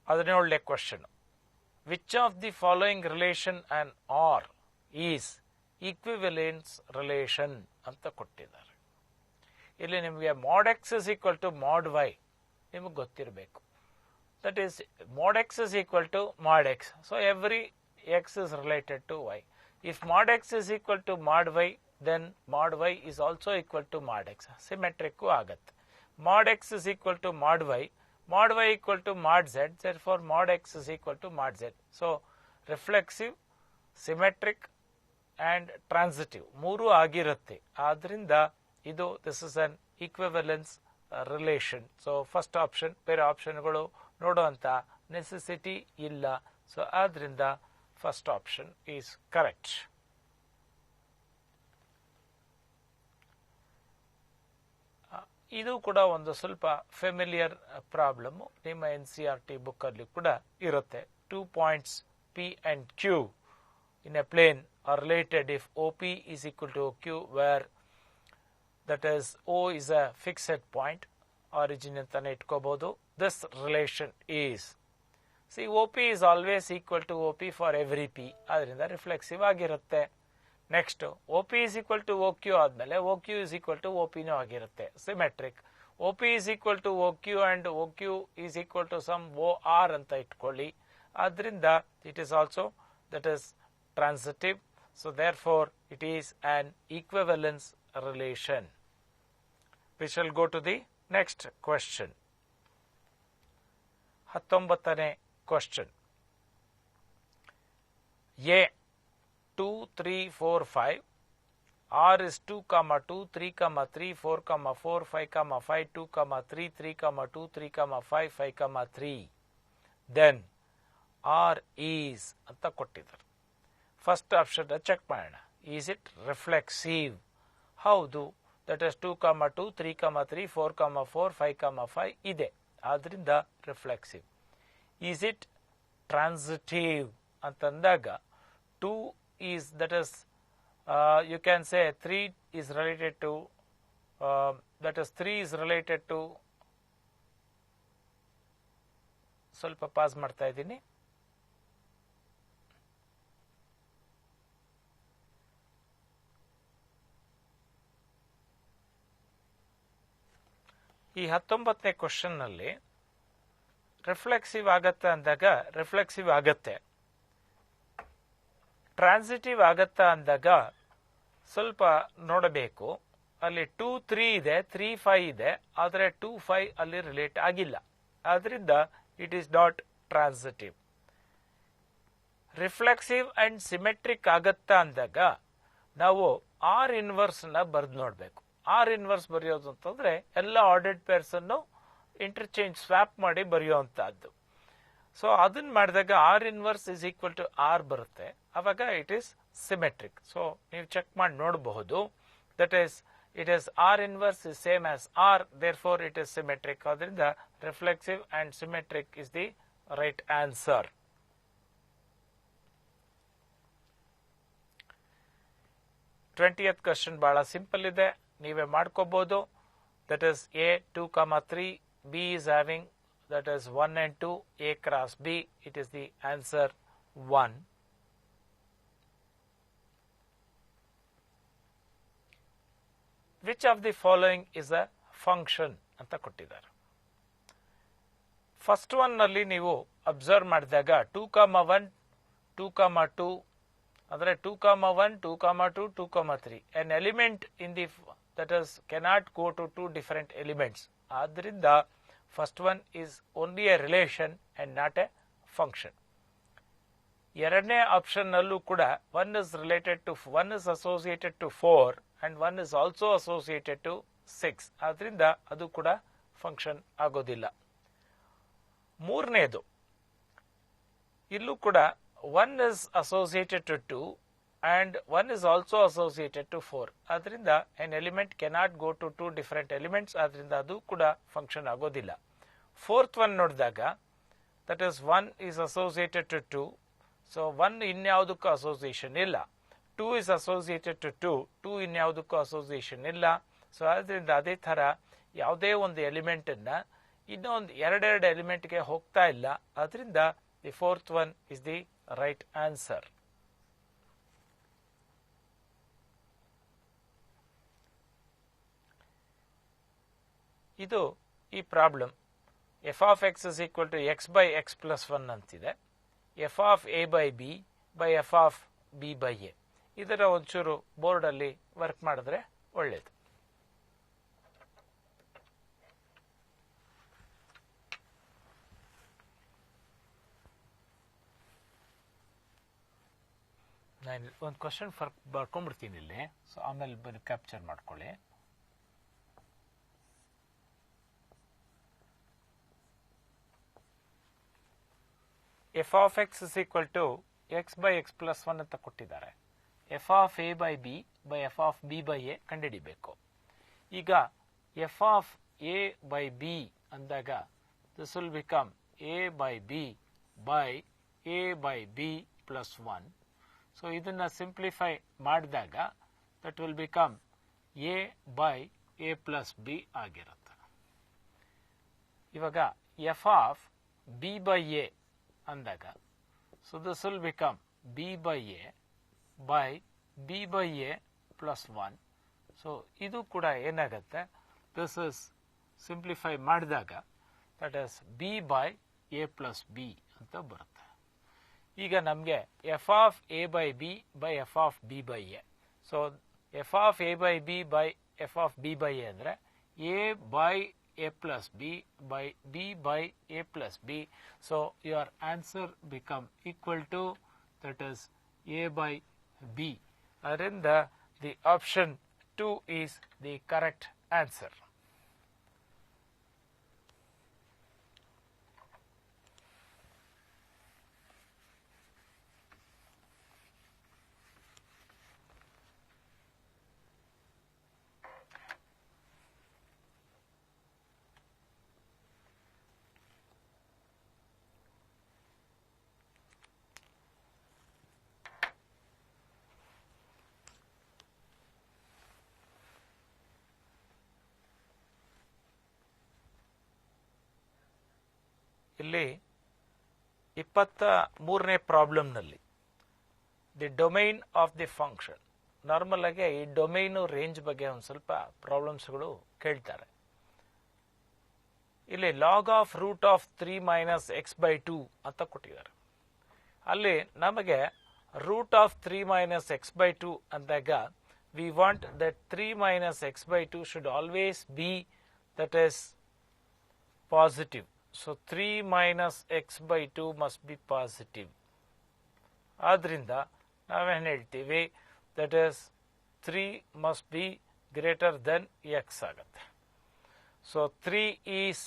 17ನೇ question. Which of the following relation on R is equivalence relation ಅಂತ ಕೊಟ್ಟಿದ್ದಾರೆ. ಇಲ್ಲಿ ನಿಮಗೆ mod x is equal to mod y ನಿಮಗೆ ಗೊತ್ತಿರಬೇಕು. That is mod x is equal to mod x. So every x is related to y. If mod x is equal to mod y, then mod y is also equal to mod x. Symmetric ಆಗುತ್ತೆ. Mod x is equal to mod y equal to mod z. Therefore mod x is equal to mod z. So reflexive, symmetric and transitive ಮೂರು ಆಗಿರುತ್ತೆ. ಆದ್ರಿಂದ ಇದು this is an equivalence relation. So first option, ಬೇರೆ ಆಪ್ಷನ್ಗಳು ನೋಡುವಂತ ನೆಸೆಸಿಟಿ ಇಲ್ಲ. ಸೊ ಆದ್ರಿಂದ ಫಸ್ಟ್ ಆಪ್ಷನ್ ಈಸ್ ಕರೆಕ್ಟ್. ಇದು ಕೂಡ ಒಂದು ಸ್ವಲ್ಪ ಫೆಮಿಲಿಯರ್ ಪ್ರಾಬ್ಲಮ್. ನಿಮ್ಮ NCERT ಬುಕ್ ಅಲ್ಲಿ ಕೂಡ ಇರುತ್ತೆ. 2 points P and Q in a plane are related if OP is equal to OQ, where that is O is a fixed point. Origin ಅಂತಾನೆ ಇಟ್ಕೋಬಹುದು. This relation is, see, OP is always equal to OP for every P. ಅದರಿಂದ ರಿಫ್ಲೆಕ್ಸಿವ್ ಆಗಿರುತ್ತೆ. Next OP is equal to OQ ಆದ್ಮೇಲೆ OQ is equal to OP ನೂ ಆಗಿರುತ್ತೆ. Symmetric. OP is equal to OQ and OQ is equal to some OR ಅಂತ ಇಟ್ಕೊಳ್ಳಿ. ಆದ್ರಿಂದ it is also, that is transitive. So therefore it is an equivalence relation. We shall go to the next question. 19ನೇ question. A 2 3 4 5, R is 2 2 3 3 4 4 5 5 2 3 3 2 3 5 5 3, then R is ಅಂತ ಕೊಟ್ಟಿದ್ದಾರೆ. ಫಸ್ಟ್ ಆಪ್ಷನ್ ಚೆಕ್ ಮಾಡೋಣ. Is it reflexive? ಹೌದು. ದಟ್ ಇಸ್ 2 2 3 3 4 4 5 5 ಇದೆ. ಆದ್ರಿಂದ ರಿಫ್ಲೆಕ್ಸಿವ್. ಈಸ್ ಇಟ್ ಟ್ರಾನ್ಸಿಟಿವ್ ಅಂತಂದಾಗ 2 is, that is you can say 3 is related to that is 3 is related to, ಸ್ವಲ್ಪ ಪಾಸ್ ಮಾಡ್ತಾ ಇದ್ದೀನಿ. ಈ 19ನೇ ಕ್ವಶನ್ ನಲ್ಲಿ ರಿಫ್ಲೆಕ್ಸಿವ್ ಆಗತ್ತೆ ಅಂದಾಗ ರಿಫ್ಲೆಕ್ಸಿವ್ ಆಗತ್ತೆ. ಟ್ರಾನ್ಸಿಟಿವ್ ಆಗತ್ತಾ ಅಂದಾಗ ಸ್ವಲ್ಪ ನೋಡಬೇಕು. ಅಲ್ಲಿ 2 3 ಇದೆ, 3 5 ಇದೆ, ಆದರೆ 2 5 ಅಲ್ಲಿ ರಿಲೇಟ್ ಆಗಿಲ್ಲ. ಆದ್ರಿಂದ it is not transitive. Reflexive and symmetric ಆಗತ್ತಾ ಅಂದಾಗ ನಾವು ಆರ್ ಇನ್ವರ್ಸ್ ನ ಬರೆದು ನೋಡ್ಬೇಕು. ಆರ್ ಇನ್ವರ್ಸ್ ಬರೆಯೋದು ಅಂತಂದ್ರೆ ಎಲ್ಲ ಆರ್ಡರ್ಡ್ ಪೇರ್ಸ್ ಅನ್ನು ಇಂಟರ್ಚೇಂಜ್ ಸ್ವಾಪ್ ಮಾಡಿ ಬರೆಯುವಂತಹದ್ದು. ಸೊ ಅದನ್ನ ಮಾಡಿದಾಗ R inverse is equal to R ಬರುತ್ತೆ. ಅವಾಗ ಇಟ್ ಈಸ್ ಸಿಮೆಟ್ರಿಕ್. ಸೊ ನೀವು ಚೆಕ್ ಮಾಡಿ ನೋಡಬಹುದು. That is, it is R inverse is same as R, therefore it is symmetric. ಅದರಿಂದ reflexive and symmetric is the right answer. Twentieth question ಬಹಳ ಸಿಂಪಲ್ ಇದೆ, ನೀವೇ ಮಾಡ್ಕೋಬಹುದು. That is A 2 3, B is having, that is 1 and 2, A cross B. It is the answer 1. Which of the following is a function ಅಂತ ಕೊಟ್ಟಿದ್ದಾರೆ. ಫಸ್ಟ್ ಒನ್ ನಲ್ಲಿ ನೀವು ಅಬ್ಸರ್ವ್ ಮಾಡಿದಾಗ 2 1 2 2 ಅಂದ್ರೆ 2 1 2 2 2 3, an element in the, that is cannot go to two different elements. ಆದ್ರಿಂದ first one is only a relation and not a function. ಎರಡನೇ ಆಪ್ಷನ್ ನಲ್ಲೂ ಕೂಡ one is related to, one is associated to 4 and one is also associated to 6. ಆದ್ರಿಂದ ಅದು ಕೂಡ ಫಂಕ್ಷನ್ ಆಗೋದಿಲ್ಲ. ಮೂರನೇದು, ಇಲ್ಲೂ ಕೂಡ one is associated to 2 and one is also associated to 4. ಆದ್ರಿಂದ an element cannot go to two different elements. ಆದ್ರಿಂದ ಅದು ಕೂಡ ಫಂಕ್ಷನ್ ಆಗೋದಿಲ್ಲ. ಫೋರ್ತ್ ಒನ್ ನೋಡಿದಾಗ, that is 1 is associated to 2. So 1 ಇನ್ಯಾವುದಕ್ಕೂ ಅಸೋಸಿಯೇಷನ್ ಇಲ್ಲ. 2 is associated to 2. 2 ಇನ್ಯಾವುದಕ್ಕೂ ಅಸೋಸಿಯೇಷನ್ ಇಲ್ಲ. ಸೊ ಆದ್ರಿಂದ ಅದೇ ತರ ಯಾವುದೇ ಒಂದು ಎಲಿಮೆಂಟ್ ಅನ್ನ ಇನ್ನೊಂದು ಎರಡೆರಡು ಎಲಿಮೆಂಟ್ಗೆ ಹೋಗ್ತಾ ಇಲ್ಲ. ಆದ್ರಿಂದ the fourth one is the right answer. ಇದು ಈ problem f of x is equal to x by x plus 1 ಅಂತಿದೆ. f of a by b by f of b by a. ಇದರ ಒಂಚೂರು ಬೋರ್ಡಲ್ಲಿ ವರ್ಕ್ ಮಾಡಿದ್ರೆ ಒಳ್ಳೆಯದು. ನಾನು ಒಂದು ಕ್ವಶನ್ ಬರ್ಕೊಂಡ್ಬಿಡ್ತೀನಿ ಇಲ್ಲಿ, ಸೊ ಆಮೇಲೆ ಕ್ಯಾಪ್ಚರ್ ಮಾಡ್ಕೊಳ್ಳಿ. f of x is equal to x by x plus 1 ಅಂತ ಕೊಟ್ಟಿದ್ದಾರೆ. f of a by b by f of b by a ಕಂಡುಹಿಡಿಬೇಕು. ಈಗ f of a by b ಅಂದಾಗ this will become a by b by a by b plus 1. So ಇದನ್ನ ಸಿಂಪ್ಲಿಫೈ ಮಾಡಿದಾಗ that will become a by a plus b ಆಗಿರುತ್ತೆ. ಇವಾಗ f of b by a ಅಂದಾಗ so this will become b by a by b by a plus 1. So ಇದು ಕೂಡ ಏನಾಗುತ್ತೆ, this is ಸಿಂಪ್ಲಿಫೈ ಮಾಡಿದಾಗ that is b by a plus b ಅಂತ ಬರುತ್ತೆ. ಈಗ ನಮಗೆ f of a by b by f of b by a. So f of a by b by f of b by a ಅಂದರೆ a by a plus b by b by a plus b. So your answer become equal to that is a by b. ಅದರಿಂದ the option 2 is the correct answer. ಇಲ್ಲಿ 23ನೇ ಪ್ರಾಬ್ಲಮ್ನಲ್ಲಿ the domain of the function, normal ಆಗಿ ಈ ಡೊಮೈನು ರೇಂಜ್ ಬಗ್ಗೆ ಒಂದು ಸ್ವಲ್ಪ ಪ್ರಾಬ್ಲಮ್ಸ್ಗಳು ಕೇಳ್ತಾರೆ. ಇಲ್ಲಿ log of root of 3 minus x by 2 ಅಂತ ಕೊಟ್ಟಿದ್ದಾರೆ. ಅಲ್ಲಿ ನಮಗೆ root of 3 minus x by 2 ಅಂದಾಗ we want that 3 minus x by 2 should always be that is positive. So 3 minus x by 2 must be positive. ಆದ್ರಿಂದ ನಾವೇನು ಹೇಳ್ತೀವಿ, that is 3 must be greater than x ಆಗುತ್ತೆ. So 3 is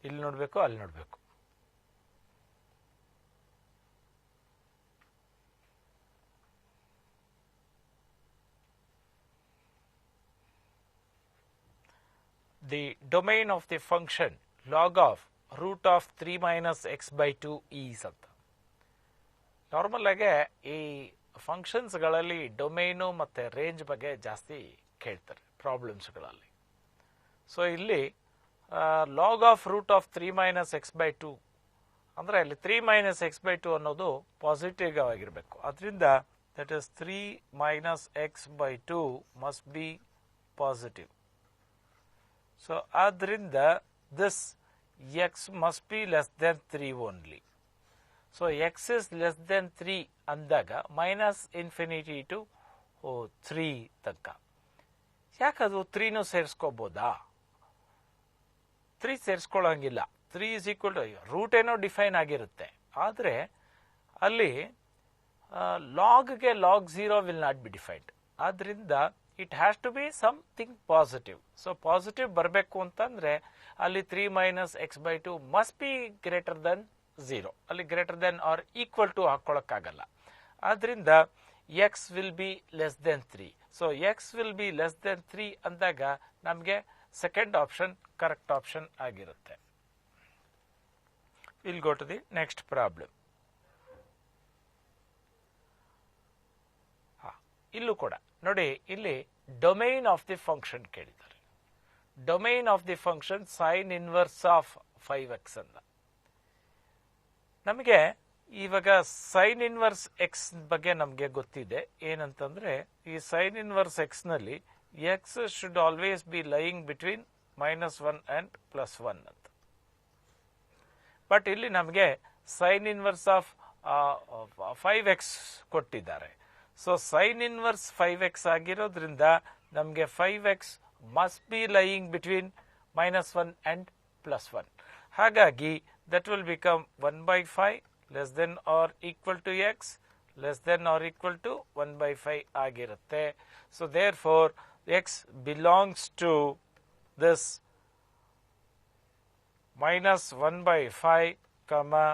ಇಲ್ಲಿ ನೋಡಬೇಕು, ಅಲ್ಲಿ ನೋಡಬೇಕು. The domain of the function log of root of 3 minus x by 2 is ಅಂತ. ನಾರ್ಮಲ್ ಆಗಿ ಈ ಫಂಕ್ಷನ್ಸ್ಗಳಲ್ಲಿ ಡೊಮೈನು ಮತ್ತು ರೇಂಜ್ ಬಗ್ಗೆ ಜಾಸ್ತಿ ಕೇಳ್ತಾರೆ ಪ್ರಾಬ್ಲಮ್ಸ್ಗಳಲ್ಲಿ. ಸೊ ಇಲ್ಲಿ log of root of 3 minus x by 2 ಅಂದರೆ ಅಲ್ಲಿ 3 ಮೈನಸ್ ಎಕ್ಸ್ ಬೈ 2 ಅನ್ನೋದು ಪಾಸಿಟಿವ್ ಆಗಿರಬೇಕು. ಅದರಿಂದ that is 3 minus x by 2 must be positive. So ಆದ್ದರಿಂದ this x must be less than 3 only. So x is less than 3 ಅಂದಾಗ ಮೈನಸ್ ಇನ್ಫಿನಿಟಿ ಟು 3 ತನಕ. ಯಾಕದು 3ನೂ ಸೇರಿಸ್ಕೋಬೋದಾ? 3 ಸೇರಿಸ್ಕೊಳ್ಳೋಂಗಿಲ್ಲ. 3 is equal to ರೂಟ್ ಏನೋ ಡಿಫೈನ್ ಆಗಿರುತ್ತೆ, ಆದರೆ ಅಲ್ಲಿ ಲಾಗ್ಗೆ log 0 will not be defined. ಆದ್ರಿಂದ it has to be something positive. So positive ಬರಬೇಕು ಅಂತಂದ್ರೆ ಅಲ್ಲಿ 3 minus x by 2 must be greater than 0. ಅಲ್ಲಿ greater than or equal to ಹಾಕೊಳ್ಳೋಕ್ಕಾಗಲ್ಲ. ಆದ್ರಿಂದ x will be less than 3. So x will be less than 3 ಅಂದಾಗ ನಮಗೆ ಸೆಕೆಂಡ್ ಆಪ್ಷನ್ ಕರೆಕ್ಟ್ ಆಪ್ಷನ್ ಆಗಿರುತ್ತೆ. We'll go to the next problem. ಇಲ್ಲೂ ಕೂಡ ನೋಡಿ, ಇಲ್ಲಿ ಡೊಮೈನ್ ಆಫ್ ದಿ ಫಂಕ್ಷನ್ ಕೇಳಿದ್ದಾರೆ. Domain of the function sine inverse of 5x ಅಂತ. ನಮಗೆ ಇವಾಗ ಸೈನ್ ಇನ್ವರ್ಸ್ ಎಕ್ಸ್ ಬಗ್ಗೆ ನಮಗೆ ಗೊತ್ತಿದೆ. ಏನಂತಂದ್ರೆ ಈ ಸೈನ್ ಇನ್ವರ್ಸ್ ಎಕ್ಸ್ ನಲ್ಲಿ X should always B lying between -1 and +1 ಅಂತ. ಬಟ್ ಇಲ್ಲಿ ನಮಗೆ ಸೈನ್ ಇನ್ವರ್ಸ್ ಆಫ್ 5x ಕೊಟ್ಟಿದ್ದಾರೆ. ಸೊ ಸೈನ್ ಇನ್ವರ್ಸ್ 5x ಆಗಿರೋದ್ರಿಂದ ನಮಗೆ 5x must be lying between -1 and +1. ಹಾಗಾಗಿ that will become 1/5 less than or equal to x less than or equal to 1/5 ಆಗಿರುತ್ತೆ. So therefore x belongs to this -1/5 comma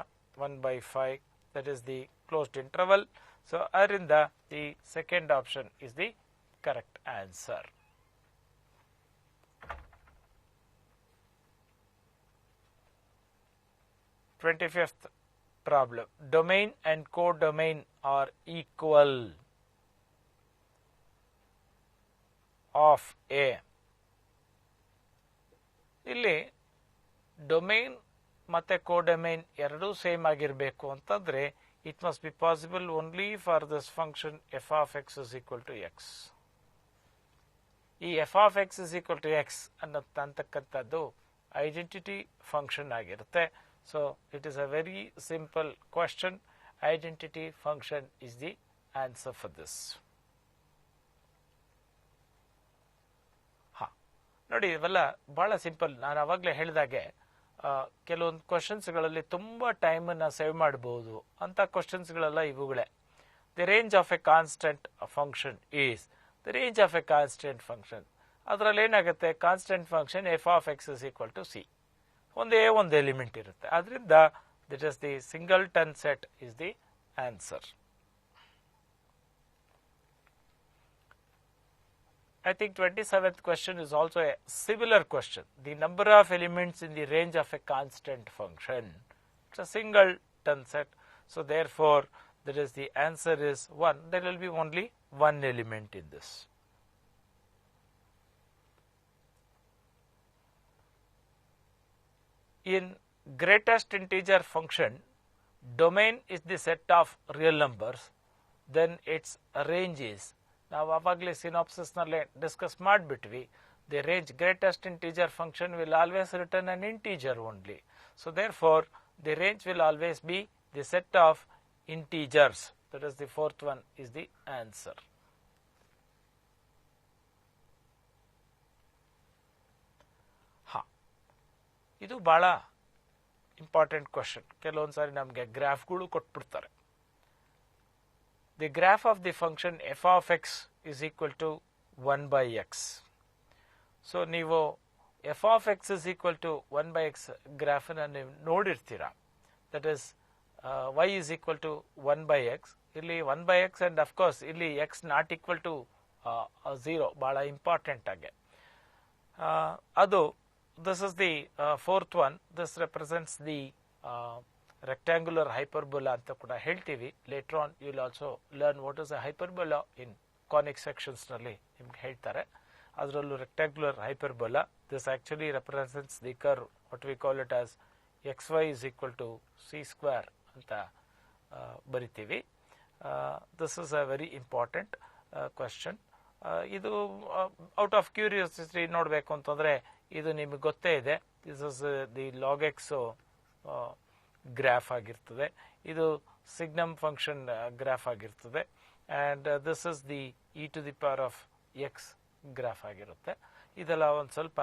1/5, that is the closed interval. So arinda the second option is the correct answer. 25th problem. Domain and codomain are equal of A. ಇಲ್ಲಿ ಡೊಮೈನ್ ಮತ್ತೆ ಕೋಡೊಮೈನ್ ಎರಡೂ ಸೇಮ್ ಆಗಿರಬೇಕು ಅಂತಂದ್ರೆ it must be possible only for this function f of x is equal to x. ಈ f of x is equal to x ಅಂತಕ್ಕಂಥದ್ದು ಐಡೆಂಟಿಟಿ ಫಂಕ್ಷನ್ ಆಗಿರುತ್ತೆ. So it is a very simple question. Identity function is the answer for this. ನೋಡಿ, ಇವೆಲ್ಲ ಬಹಳ ಸಿಂಪಲ್. ನಾನು ಅವಾಗಲೇ ಹೇಳಿದಾಗೆ ಕೆಲವೊಂದು ಕ್ವಶನ್ಸ್ಗಳಲ್ಲಿ ತುಂಬ ಟೈಮನ್ನು ಸೇವ್ ಮಾಡಬಹುದು ಅಂತ ಕ್ವಶನ್ಸ್ಗಳೆಲ್ಲ ಇವುಗಳೇ. The range of A constant function is the range of A constant function. ಅದರಲ್ಲಿ ಏನಾಗುತ್ತೆ, constant function f of x is equal to c. ಒಂದೇ ಒಂದು ಎಲಿಮೆಂಟ್ ಇರುತ್ತೆ. ಆದ್ರಿಂದ that is the singleton set is the answer. I think 27th question is also a similar question. The number of elements in the range of a constant function. It's a singleton set. So therefore, that is the answer is 1. There will be only one element in this. In greatest integer function, domain is the set of real numbers, then its range is, ನಾವು ಆವಾಗಲೇ ಸಿನಾಪ್ಸಿಸ್ ನಲ್ಲಿ ಡಿಸ್ಕಸ್ ಮಾಡಿಬಿಟ್ವಿ, the range greatest integer function will always return an integer only. So therefore the range will always be the set of integers. That is the fourth one is the answer. ಇದು ಬಹಳ ಇಂಪಾರ್ಟೆಂಟ್ ಕ್ವಶನ್. ಕೆಲವೊಂದು ಸಾರಿ ನಮಗೆ ಗ್ರಾಫ್ಗಳು ಕೊಟ್ಬಿಡ್ತಾರೆ. The graph of the function f of x is equal to 1/x. ಸೊ ನೀವು f of x is equal to 1/x ಗ್ರಾಫನ್ನು ನೀವು ನೋಡಿರ್ತೀರಾ. That is y is equal to 1/x. ಇಲ್ಲಿ 1/x ಅಂಡ್ ಅಫ್ಕೋರ್ಸ್ ಇಲ್ಲಿ x ನಾಟ್ ಈಕ್ವಲ್ ಟು 0 ಬಹಳ ಇಂಪಾರ್ಟೆಂಟ್ ಆಗಿ ಅದು. This is the fourth one. This represents the rectangular hyperbola anta kuda heltivi. Later on you will also learn what is a hyperbola in conic sections nalli nimge heltare. Adrallu rectangular hyperbola, this actually represents the curve, what we call it as xy is equal to c square anta baritivi. This is a very important question. ಇದು ಔಟ್ ಆಫ್ ಕ್ಯೂರಿಯಾಸಿಟಿ ನೋಡಬೇಕು ಅಂತಂದ್ರೆ ಇದು ನಿಮಗೆ ಗೊತ್ತೇ ಇದೆ. This is the log x graph ಆಗಿರ್ತದೆ. ಇದು ಸಿಗ್ನಮ್ ಫಂಕ್ಷನ್ ಗ್ರಾಫ್ ಆಗಿರ್ತದೆ. And this is the e⁻x graph ಆಗಿರುತ್ತೆ. ಇದೆಲ್ಲ ಒಂದು ಸ್ವಲ್ಪ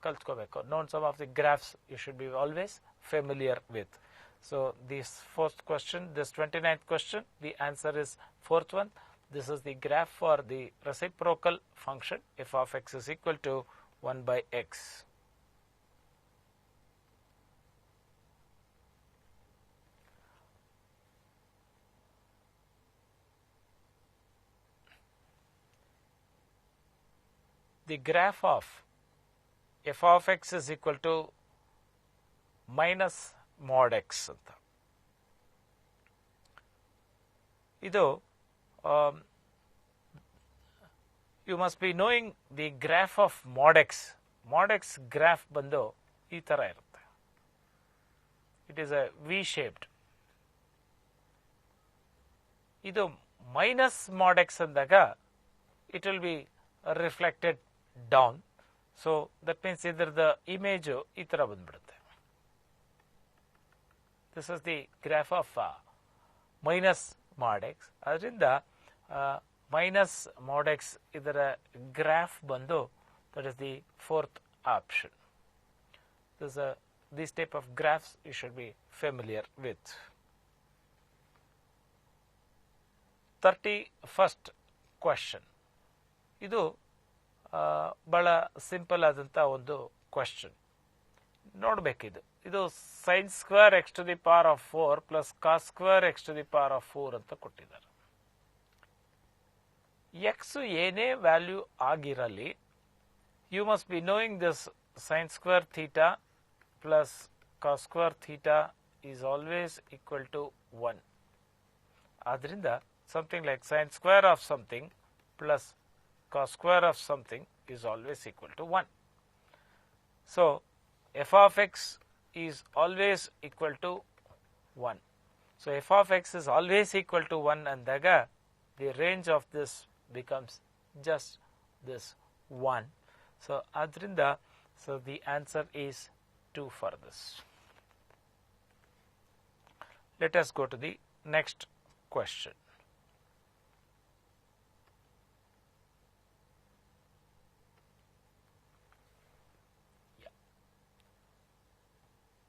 ಕಲ್ತ್ಕೋಬೇಕು. Know some of the graphs you should be always familiar with. So this fourth question, this 29th question, the answer is fourth one. This is the graph for the reciprocal function f of x is equal to 1/x. the graph of f of x is equal to minus mod x ಅಂತ. ಇದು you must be knowing the graph of mod x. Mod x graph ಬಂದು ಈ ತರ ಇರುತ್ತೆ. It is a V shaped. ಇದು minus mod x ಅಂದಾಗ it will be reflected down. So that means ಇದರದ image ಈ ತರ ಬಂದ್ಬಿಡುತ್ತೆ. This is the graph of minus mod x. ಅದರಿಂದ minus mod x ಇದರ graph ಬಂದು that is the fourth option. These type of graphs you should be familiar with. 31st question. ಇದು ಬಹಳ ಸಿಂಪಲ್ ಆದಂತ ಒಂದು ಕ್ವೆಶ್ಚನ್. ನೋಡಬೇಕಿದು. ಇದು sin square x to the power of 4 plus cos square x to the power of 4 ಅಂತ ಕೊಟ್ಟಿದ್ದಾರೆ. x ಏನೇ ವ್ಯಾಲ್ಯೂ ಆಗಿರಲಿ, you must be knowing this sin square theta plus cos square theta is always equal to 1. ಆದ್ರಿಂದ something like sin square of something plus cos square of something is always equal to 1. So f of x is always equal to 1. So f of x is always equal to 1 ಅಂದಾಗ the range of this becomes just this 1. So adrinda, so the answer is 2 for this. Let us go to the next question.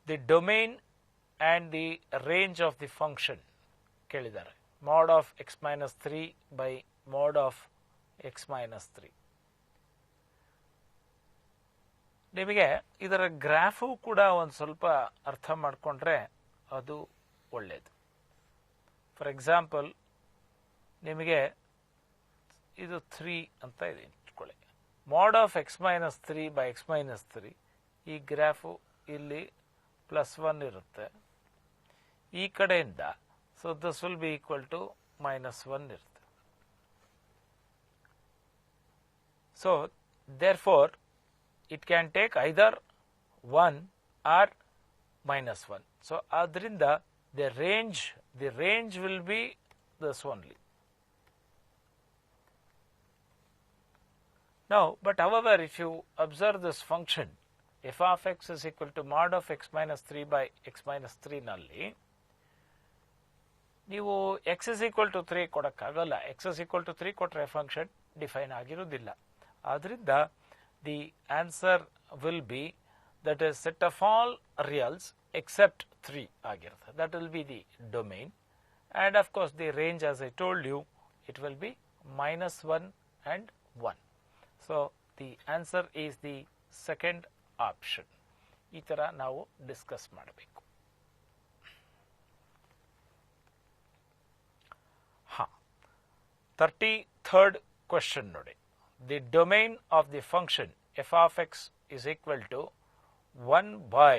The domain and the range of the function ಕೇಳಿದ್ದಾರೆ. mod of x minus 3 by mod of x minus 3. ನಿಮಗೆ ಇದರ ಗ್ರಾಫು ಕೂಡ ಒಂದು ಸ್ವಲ್ಪ ಅರ್ಥ ಮಾಡಿಕೊಂಡ್ರೆ ಅದು ಒಳ್ಳೆಯದು. ಫಾರ್ ಎಕ್ಸಾಂಪಲ್ ನಿಮಗೆ ಇದು 3 ಅಂತ ಇದೆ ಇಟ್ಕೊಳ್ಳಿ. mod of x minus 3 by x minus 3 ಈ ಗ್ರಾಫು ಇಲ್ಲಿ +1 ಇರುತ್ತೆ. ಈ ಕಡೆಯಿಂದ so this will be equal to -1 ಇರುತ್ತೆ. So therefore it can take either 1 or -1. So adrinda the range will be this only. Now, but however, if you observe this function f of x is equal to mod of x minus 3 by x minus 3 ನಲ್ಲಿ ನೀವು x is equal to 3 ಕೊಡಕ್ಕಾಗಲ್ಲ. x is equal to 3 ಕೊಟ್ರೆ ಫಂಕ್ಷನ್ ಡಿಫೈನ್ ಆಗಿರುವುದಿಲ್ಲ. ಆದ್ರಿಂದ the answer will be that is set of all reals except 3 ಆಗಿರುತ್ತೆ. That will be the domain, and of course the range, as I told you, it will be -1 and 1. So the answer is the second option. ಈ ತರ ನಾವು ಡಿಸ್ಕಸ್ ಮಾಡಬೇಕು. 33rd question ನೋಡಿ. The domain of the function f of x is equal to 1 by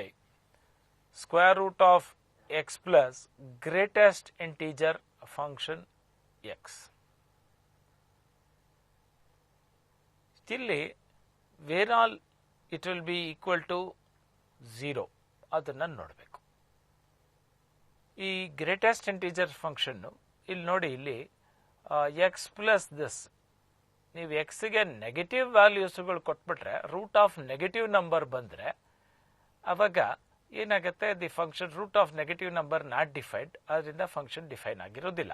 square root of x plus greatest integer function x. Still, where all it will be equal to 0 ಅದನ್ನ ನೋಡಬೇಕು. ಈ ಗ್ರೇಟೆಸ್ಟ್ ಇಂಟಿಜರ್ ಫಂಕ್ಷನ್ ಇಲ್ಲಿ ನೋಡಿ, ಇಲ್ಲಿ x ಪ್ಲಸ್ ದಿಸ್, ನೀವು ಎಕ್ಸ್ಗೆ ನೆಗೆಟಿವ್ ವ್ಯಾಲ್ಯೂಸ್ಗಳು ಕೊಟ್ಬಿಟ್ರೆ ರೂಟ್ ಆಫ್ ನೆಗೆಟಿವ್ ನಂಬರ್ ಬಂದರೆ ಅವಾಗ ಏನಾಗುತ್ತೆ, the function root of negative number not defined, ಅದರಿಂದ ಫಂಕ್ಷನ್ ಡಿಫೈನ್ ಆಗಿರೋದಿಲ್ಲ.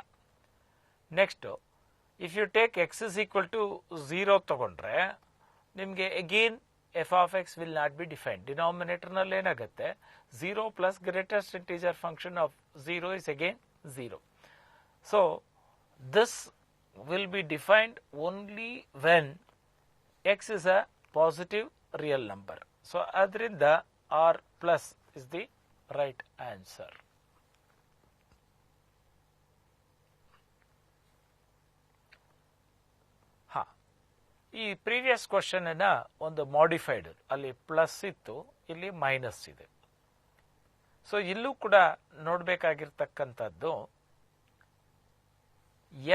Next, if you take x is equal to 0 ತಗೊಂಡ್ರೆ ನಿಮಗೆ again f of x will not be defined. ಡಿನಾಮಿನೇಟರ್ನಲ್ಲಿ ಏನಾಗುತ್ತೆ, 0 plus greatest integer function of 0 is again 0. So this will be defined only when x is a positive real number. So adrinda r plus is the right answer. ಈ ಪ್ರೀವಿಯಸ್ ಕ್ವಶನ್ ಅನ್ನ ಒಂದು ಮಾಡಿಫೈಡ್, ಅಲ್ಲಿ ಪ್ಲಸ್ ಇತ್ತು, ಇಲ್ಲಿ ಮೈನಸ್ ಇದೆ. ಸೊ ಇಲ್ಲೂ ಕೂಡ ನೋಡಬೇಕಾಗಿರ್ತಕ್ಕಂಥದ್ದು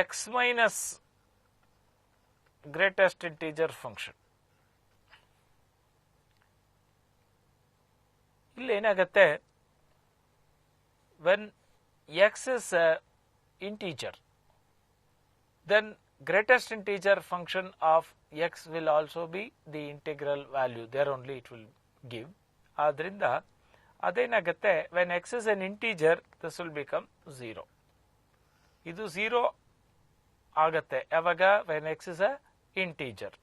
x minus greatest integer function. ಇಲ್ಲಿ ಏನಾಗತ್ತೆ, when x is a integer, then greatest integer function of x will also be the integral value. There only it will give. ಆದ್ರಿಂದ ಅದೇನಾಗುತ್ತೆ, when x is an integer, this will become 0. ಇದು 0 ಆಗತ್ತೆ ಯಾವಾಗ, when x is a integer.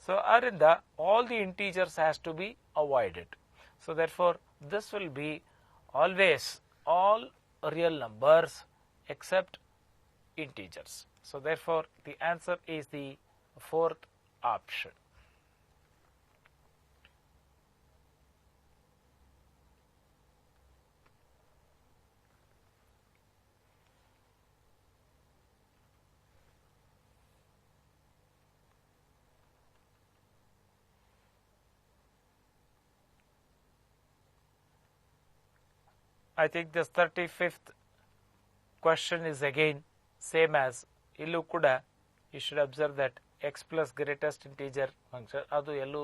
So ಆದ್ರಿಂದ all the integers has to be avoided. So therefore this will be always all real numbers except integers. So therefore the answer is the fourth option. I think this 35th question is again same as illu kuda. You should observe that x plus greatest integer function adu ellu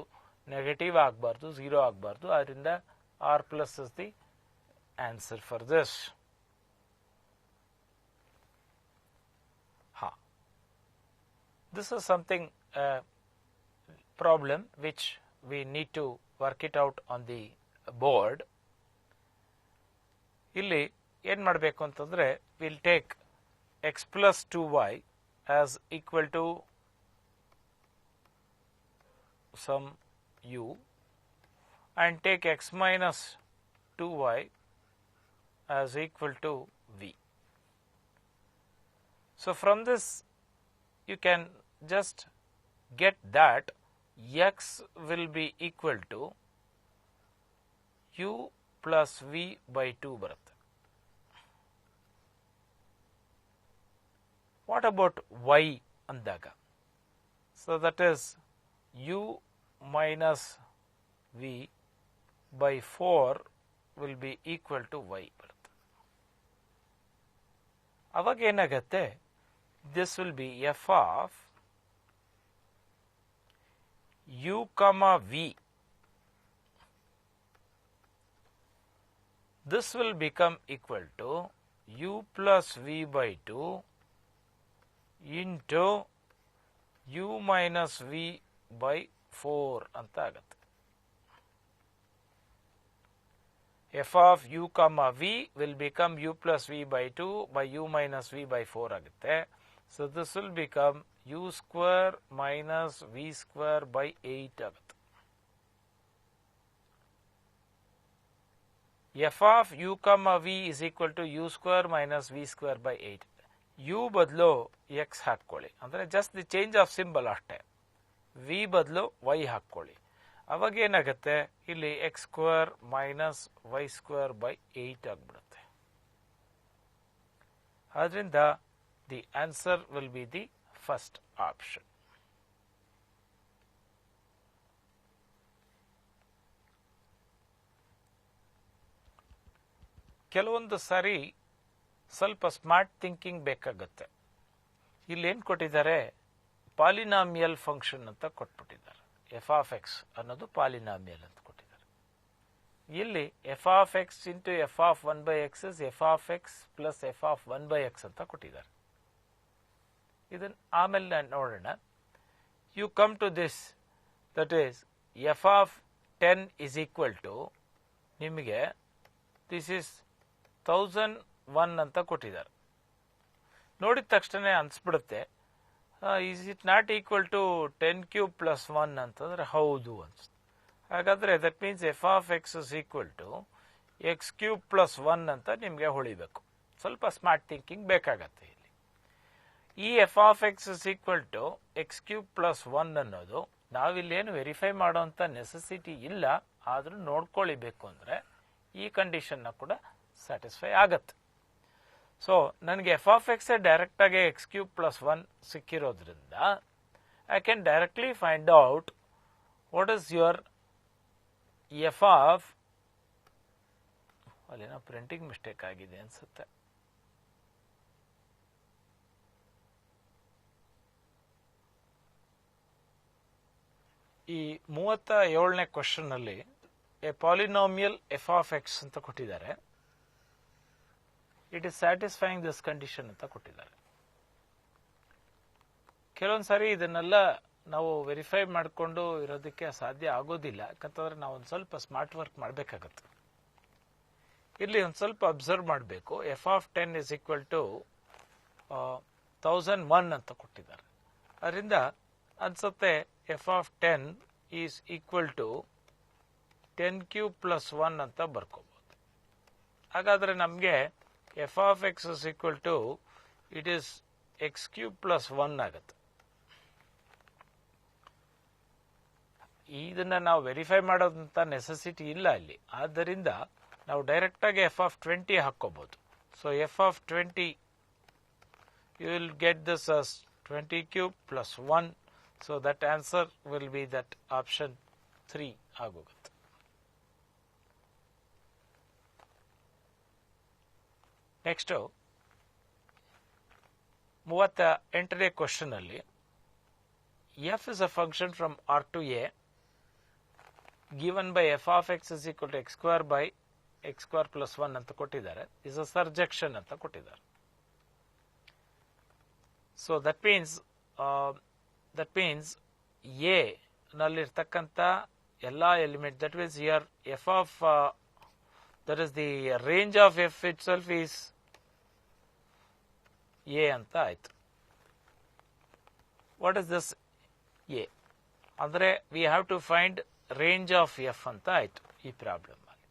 negative agbardu, 0 agbardu. Adrinda r plus is the answer for this. This is something problem which we need to work it out on the board. ಇಲ್ಲಿ ಏನು ಮಾಡಬೇಕು ಅಂತಂದರೆ, will take x plus 2y as equal to some u and take x minus 2y as equal to v. So from this you can just get that x will be equal to u plus v by 2 ಬರುತ್ತೆ. What about y ಅಂದಾಗ? So that is u minus v by 4 will be equal to y ಬರುತ್ತೆ. ಅವಾಗ ಏನಾಗುತ್ತೆ, this will be f of u comma v. This will become equal to u plus v by 2 into u minus v by 4 ಅಂತ ಆಗುತ್ತೆ. f of u comma v will become u plus v by 2 by u minus v by 4 ಆಗುತ್ತೆ. So this will become u square minus v square by 8 ಆಗುತ್ತೆ. f of u comma v is equal to u square minus v square by 8. u ಬದಲು x ಹಾಕ್ಕೊಳ್ಳಿ, ಅಂದರೆ just the change of symbol ಅಷ್ಟೇ. v ಬದಲು y ಹಾಕ್ಕೊಳ್ಳಿ. ಅವಾಗ ಏನಾಗುತ್ತೆ, ಇಲ್ಲಿ x square minus y square by 8 ಆಗಿಬಿಡುತ್ತೆ. ಆದ್ರಿಂದ the answer will be the first option. ಕೆಲವೊಂದು ಸಾರಿ ಸ್ವಲ್ಪ ಸ್ಮಾರ್ಟ್ ಥಿಂಕಿಂಗ್ ಬೇಕಾಗುತ್ತೆ. ಇಲ್ಲೇನು ಕೊಟ್ಟಿದ್ದಾರೆ, ಪಾಲಿನಾಮಿಯಲ್ ಫಂಕ್ಷನ್ ಅಂತ ಕೊಟ್ಬಿಟ್ಟಿದ್ದಾರೆ. ಎಫ್ ಆಫ್ ಎಕ್ಸ್ ಅನ್ನೋದು ಪಾಲಿನಾಮಿಯಲ್ ಅಂತ ಕೊಟ್ಟಿದ್ದಾರೆ. ಇಲ್ಲಿ f of x into f of 1 by x is f of x plus f of 1 by x ಅಂತ ಕೊಟ್ಟಿದ್ದಾರೆ. ಇದನ್ನು ಆಮೇಲೆ ನೋಡೋಣ. You come to this, that is f of 10 is equal to, ನಿಮಗೆ ದಿಸ್ ಇಸ್ 1001 ಅಂತ ಕೊಟ್ಟಿದ್ದಾರೆ. ನೋಡಿದ ತಕ್ಷಣ ಅನ್ಸ್ಬಿಡುತ್ತೆ, is it not equal to 10 cube plus 1 ಅಂತಂದ್ರೆ ಹೌದು ಅನ್ಸುತ್ತೆ. ಹಾಗಾದ್ರೆ that means f of X is equal to x cube plus 1 ಅಂತ ನಿಮಗೆ ಹೊಳಿಬೇಕು. ಸ್ವಲ್ಪ ಸ್ಮಾರ್ಟ್ ಥಿಂಕಿಂಗ್ ಬೇಕಾಗತ್ತೆ. ಇಲ್ಲಿ ಈ f of X is equal to x cube plus 1 ಅನ್ನೋದು ನಾವಿಲ್ಲೇನು ವೆರಿಫೈ ಮಾಡೋಂಥ ನೆಸೆಸಿಟಿ ಇಲ್ಲ, ಆದ್ರೂ ನೋಡ್ಕೊಳಿಬೇಕು ಅಂದ್ರೆ ಈ ಕಂಡೀಷನ್ನ ಕೂಡ ಸ್ಯಾಟಿಸ್ಫೈ ಆಗತ್ತೆ. ಸೊ ನನಗೆ ಎಫ್ ಆಫ್ ಎಕ್ಸ್ ಡೈರೆಕ್ಟ್ ಆಗಿ X cube plus 1 ಸಿಕ್ಕಿರೋದ್ರಿಂದ I can directly find out what is your f of, ಅಲ್ಲೇನೋ ಪ್ರಿಂಟಿಂಗ್ ಮಿಸ್ಟೇಕ್ ಆಗಿದೆ ಅನ್ಸುತ್ತೆ. ಈ 37ನೇ ಕ್ವಶನ್ ಅಲ್ಲಿ A polynomial F of X ಅಂತ ಕೊಟ್ಟಿದ್ದಾರೆ. It is satisfying this condition ಅಂತ ಕೊಟ್ಟಿದ್ದಾರೆ. ಕೆಲವೊಂದು ಸಾರಿ ಇದನ್ನೆಲ್ಲ ನಾವು ವೆರಿಫೈ ಮಾಡಿಕೊಂಡು ಇರೋದಕ್ಕೆ ಸಾಧ್ಯ ಆಗೋದಿಲ್ಲ, ಯಾಕಂತಂದ್ರೆ ನಾವು ಒಂದು ಸ್ವಲ್ಪ ಸ್ಮಾರ್ಟ್ ವರ್ಕ್ ಮಾಡಬೇಕಾಗತ್ತೆ. ಇಲ್ಲಿ ಒಂದು ಸ್ವಲ್ಪ ಅಬ್ಸರ್ವ್ ಮಾಡಬೇಕು. F of 10 is equal to 1001 ಅಂತ ಕೊಟ್ಟಿದ್ದಾರೆ. ಅದರಿಂದ ಅನ್ಸುತ್ತೆ f of 10 is equal to 10³ plus 1 ಅಂತ ಬರ್ಕೋಬಹುದು. ಹಾಗಾದ್ರೆ ನಮಗೆ f of X is equal to it is x³ plus 1 ಆಗುತ್ತೆ. ಇದನ್ನ ನಾವು ವೆರಿಫೈ ಮಾಡೋದಂತ ನೆಸೆಸಿಟಿ ಇಲ್ಲ ಇಲ್ಲಿ. ಆದ್ದರಿಂದ ನಾವು ಡೈರೆಕ್ಟ್ ಆಗಿ ಎಫ್ ಆಫ್ 20 ಹಾಕೋಬಹುದು. So f of 20 you will get this as 20³ plus 1. So that answer will be that option 3 ಆಗೋಗುತ್ತೆ. ನೆಕ್ಸ್ಟ್ 38ನೇ ಕ್ವಶನ್ ಅಲ್ಲಿ f is a function from R to A given by f of x is equal to x square by x square plus 1 ಅಂತ ಕೊಟ್ಟಿದ್ದಾರೆ. is a surjection ಅಂತ ಕೊಟ್ಟಿದ್ದಾರೆ. ಸೊ ದಟ್ ಮೀನ್ಸ್ A ನಲ್ಲಿರ್ತಕ್ಕಂಥ ಎಲ್ಲಾ element, that means here f of that is the range of f itself is A ಅಂತ ಆಯ್ತು. ವಾಟ್ ಇಸ್ ದಿಸ್ A ಅಂದ್ರೆ we have to find range of f ಅಂತ ಆಯ್ತು ಈ ಪ್ರಾಬ್ಲಮ್ ಅಲ್ಲಿ.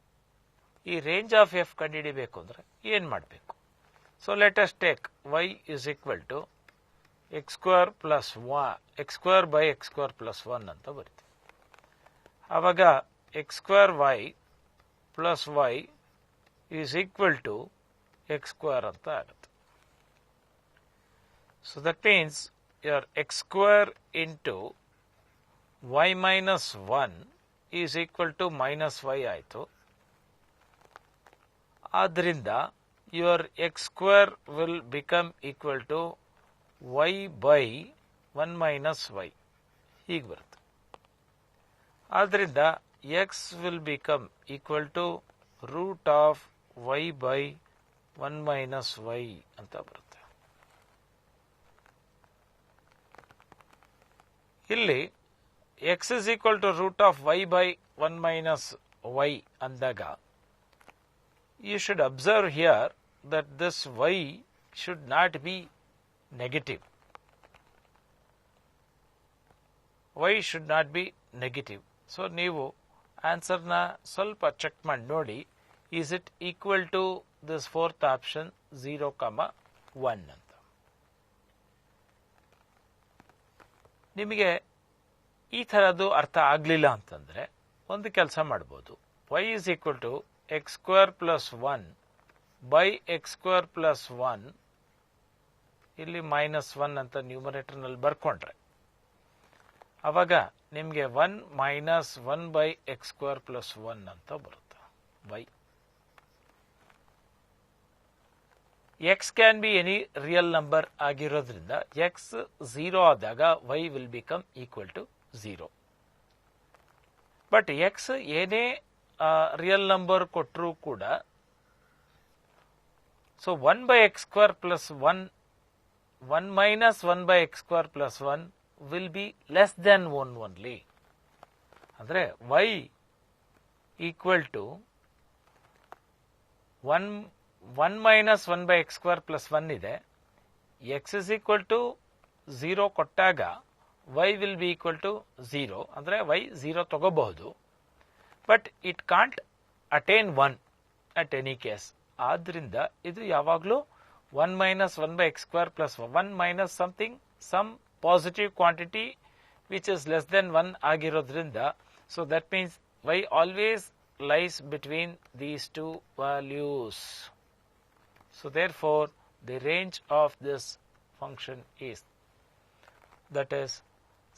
ಈ ರೇಂಜ್ ಆಫ್ ಎಫ್ ಕಂಡುಹಿಡಿಬೇಕು ಅಂದ್ರೆ ಏನ್ ಮಾಡಬೇಕು? So let us take y is equal to x square plus x square by x square plus 1 ಅಂತ ಬರೀತೀವಿ. ಆವಾಗ x square y plus y is equal to x square ಅಂತ ಆಗುತ್ತೆ. So that means your x square into y minus 1 is equal to minus y ಆಯಿತು. ಆದ್ದರಿಂದ your x square will become equal to y by 1 minus y ಹೀಗೆ ಬರುತ್ತೆ. ಆದ್ದರಿಂದ x will become equal to root of y by 1 minus y ಅಂತ ಬರುತ್ತೆ. ಇಲ್ಲಿ x is equal to root of y by 1 minus y ಅಂದಾಗ you should observe here that this y should not be negative. y should not be negative. So ನೀವು ಆನ್ಸರ್ನ ಸ್ವಲ್ಪ ಚೆಕ್ ಮಾಡಿ ನೋಡಿ, is it equal to this fourth option 0,1 ಅಂತ. ನಿಮಗೆ ಈ ಥರದ್ದು ಅರ್ಥ ಆಗಲಿಲ್ಲ ಅಂತಂದ್ರೆ ಒಂದು ಕೆಲಸ ಮಾಡ್ಬೋದು. y is equal to x square plus 1 by x square plus 1 ಇಲ್ಲಿ minus 1 ಅಂತ ನ್ಯೂಮರೇಟರ್ ನಲ್ಲಿ ಬರ್ಕೊಂಡ್ರೆ ಅವಾಗ ನಿಮಗೆ 1 minus 1 by x square plus 1 ಅಂತ ಬರುತ್ತೆ. y x can be any real number ಆಗಿರೋದ್ರಿಂದ x 0 ಆದಾಗ y will become equal to 0. But x ಏನೇ ರಿಯಲ್ ನಂಬರ್ ಕೊಟ್ಟರೂ ಕೂಡ so 1 by x square plus 1 minus 1 by x square plus 1 will be less than 1 only. ಅಂದ್ರೆ y equal to 1 minus 1 by x square plus 1 ಇದೆ. x is equal to 0 ಕೊಟ್ಟಾಗ y will be equal to 0. ಅಂದ್ರೆ y 0 ತಗೋಬಹುದು, but it can't attain 1 at any case. ಆದ್ರಿಂದ ಇದು ಯಾವಾಗಲೂ 1 minus 1 by x square plus 1 minus something, some positive quantity which is less than 1 ಆಗಿರೋದ್ರಿಂದ, so that means y always lies between these two values. So therefore the range of this function is, that is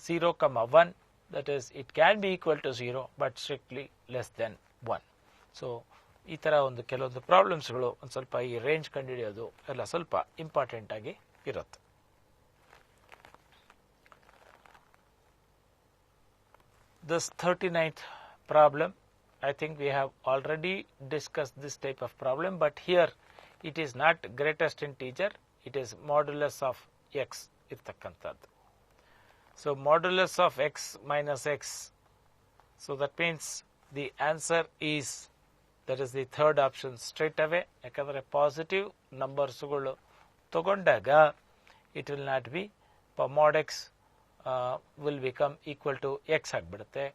0, 1, that is it can be equal to 0 but strictly less than 1. So ಈ ಥರ ಒಂದು ಕೆಲವೊಂದು ಪ್ರಾಬ್ಲಮ್ಸ್ಗಳು ಒಂದು ಸ್ವಲ್ಪ ಈ ರೇಂಜ್ ಕಂಡುಹಿಡಿಯೋದು ಎಲ್ಲ ಸ್ವಲ್ಪ ಇಂಪಾರ್ಟೆಂಟ್ ಆಗಿ ಇರುತ್ತೆ. This 39th problem, I think we have already discussed this type of problem, but here it is not greatest integer, it is modulus of x irtakkantaddu. So modulus of x minus x, so that means the answer is, that is the third option straight away, yakandre positive numbers gulu tagondaga it will not be mod x will become equal to x ಆಗಿಬಿಡುತ್ತೆ.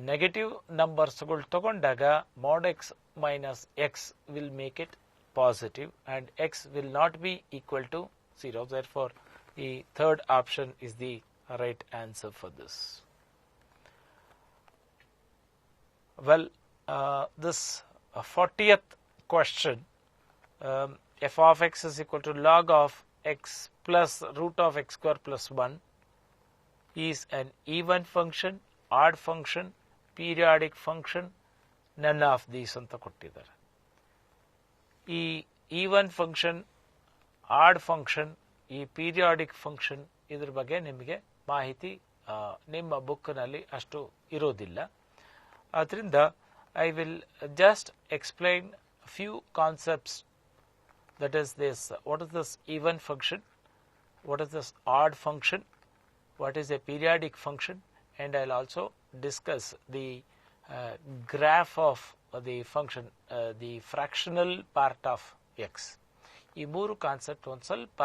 ನೆಗೆಟಿವ್ ನಂಬರ್ಸ್ಗಳು ತಗೊಂಡಾಗ mod x minus x will make it positive and x will not be equal to 0. Therefore, the third option is the right answer for this. Well, this 40th question, f of x is equal to log of x plus root of x square plus 1 is an even function, odd function, periodic function, none of these ಅಂತ ಕೊಟ್ಟಿದ್ದಾರೆ. ಈ ಈವನ್ ಫಂಕ್ಷನ್, ಆಡ್ ಫಂಕ್ಷನ್, ಈ ಪೀರಿಯಾಡಿಕ್ ಫಂಕ್ಷನ್ ಇದ್ರ ಬಗ್ಗೆ ನಿಮಗೆ ಮಾಹಿತಿ ನಿಮ್ಮ ಬುಕ್ನಲ್ಲಿ ಅಷ್ಟು ಇರೋದಿಲ್ಲ. ಆದ್ದರಿಂದ I will just explain a few concepts, that is this, what is this even function, what is this odd function, what is a periodic function, and I will also discuss the graph of the function, the fractional part of x. ಈ ಮೂರು ಕಾನ್ಸೆಪ್ಟ್ ಒಂದು ಸ್ವಲ್ಪ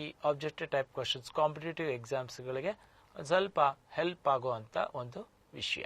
ಈ ಆಬ್ಜೆಕ್ಟಿವ್ ಟೈಪ್ ಕ್ವಶನ್ಸ್ ಕಾಂಪಿಟೇಟಿವ್ ಎಕ್ಸಾಮ್ಸ್ಗಳಿಗೆ ಒಂದು ಸ್ವಲ್ಪ ಹೆಲ್ಪ್ ಆಗುವಂಥ ಒಂದು ವಿಷಯ.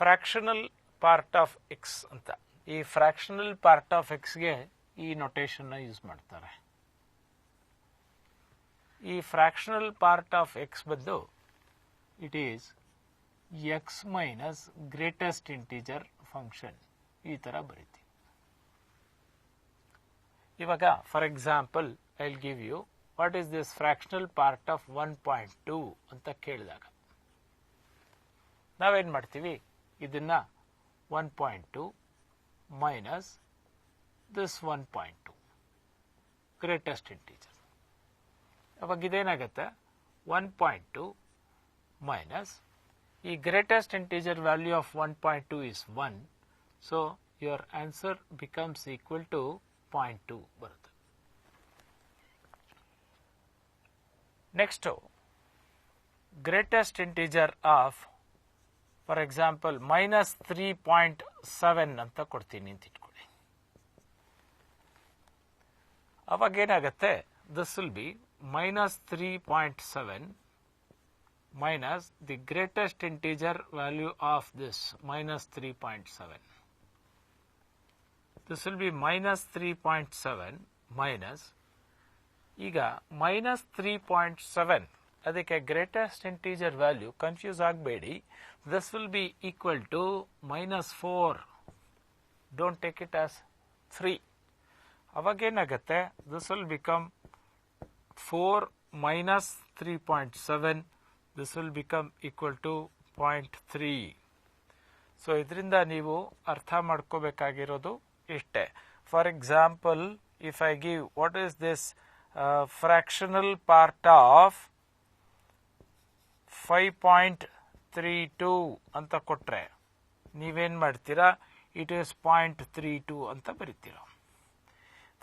ಫ್ರಾಕ್ಷನಲ್ ಪಾರ್ಟ್ ಆಫ್ ಎಕ್ಸ್ ಅಂತ, ಈ ಫ್ರಾಕ್ಷನಲ್ ಪಾರ್ಟ್ ಆಫ್ ಎಕ್ಸ್ಗೆ ಈ ನೊಟೇಷನ್ನ ಯೂಸ್ ಮಾಡ್ತಾರೆ. ಈ ಫ್ರಾಕ್ಷನಲ್ ಪಾರ್ಟ್ ಆಫ್ ಎಕ್ಸ್ ಬಂದು it is x minus greatest integer function, ಈ ಥರ ಬರೀತೀವಿ. ಇವಾಗ for example I will give you what is this fractional part of 1.2 ಅಂತ ಕೇಳಿದಾಗ ನಾವೇನು ಮಾಡ್ತೀವಿ, ಇದನ್ನ 1.2 ಮೈನಸ್ ದಿಸ್ 1.2 ಗ್ರೇಟೆಸ್ಟ್ ಇಂಟೀಜರ್. ಅವಾಗ ಇದೇನಾಗುತ್ತೆ, 1.2 ಮೈನಸ್ ಈ greatest integer value of 1.2 is 1, so your answer becomes equal to 0.2 ಬರುತ್ತೆ. Next greatest integer of for example -3.7 ಅಂತ ಕೊಡ್ತೀನಿ ಅಂತ ಇಟ್ಕೊಳ್ಳಿ. ಅವಾಗೇನಾಗತ್ತೆ, this will be -3.7 minus the greatest integer value of this -3.7. This will be -3.7 minus, ಈಗ -3.7 ಅದಕ್ಕೆ ಗ್ರೇಟೆಸ್ಟ್ ಇಂಟೀಜರ್ ವ್ಯಾಲ್ಯೂ ಕನ್ಫ್ಯೂಸ್ ಆಗಬೇಡಿ, this will be equal to -4, don't take it as 3. ಅವಾಗೇನಾಗತ್ತೆ, this will become 4 minus 3.7, this will become equal to 0.3. So ಇದರಿಂದ ನೀವು ಅರ್ಥ ಮಾಡ್ಕೋಬೇಕಾಗಿರೋದು ಇಷ್ಟೇ. For example, if I give what is this fractional part of 5.32 ಅಂತ ಕೊಟ್ರೆ ನೀವೇನ್ ಮಾಡ್ತೀರಾ, ಇಟ್ ಈಸ್ 0.32 ಅಂತ ಬರೀತೀರಾ.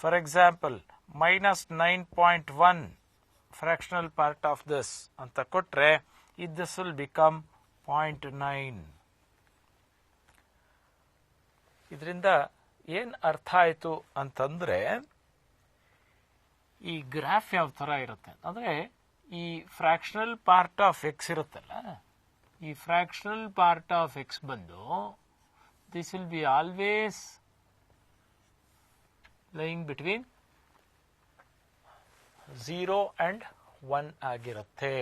For example -9.1 fractional part of this ಅಂತ ಕೊಟ್ರೆ this will become 0.9. ಇದರಿಂದ ಏನು ಅರ್ಥ ಆಯಿತು ಅಂತಂದರೆ, ಈ ಗ್ರಾಫ್ ಯಾವ ಥರ ಇರುತ್ತೆ ಅಂದರೆ, ಈ ಫ್ರ್ಯಾಕ್ಷನಲ್ ಪಾರ್ಟ್ ಆಫ್ ಎಕ್ಸ್ ಇರುತ್ತಲ್ಲ, ಈ ಫ್ರ್ಯಾಕ್ಷನಲ್ ಪಾರ್ಟ್ ಆಫ್ ಎಕ್ಸ್ ಬಂದು this will B always lying between 0 and 1 ಆಗಿರುತ್ತೆ.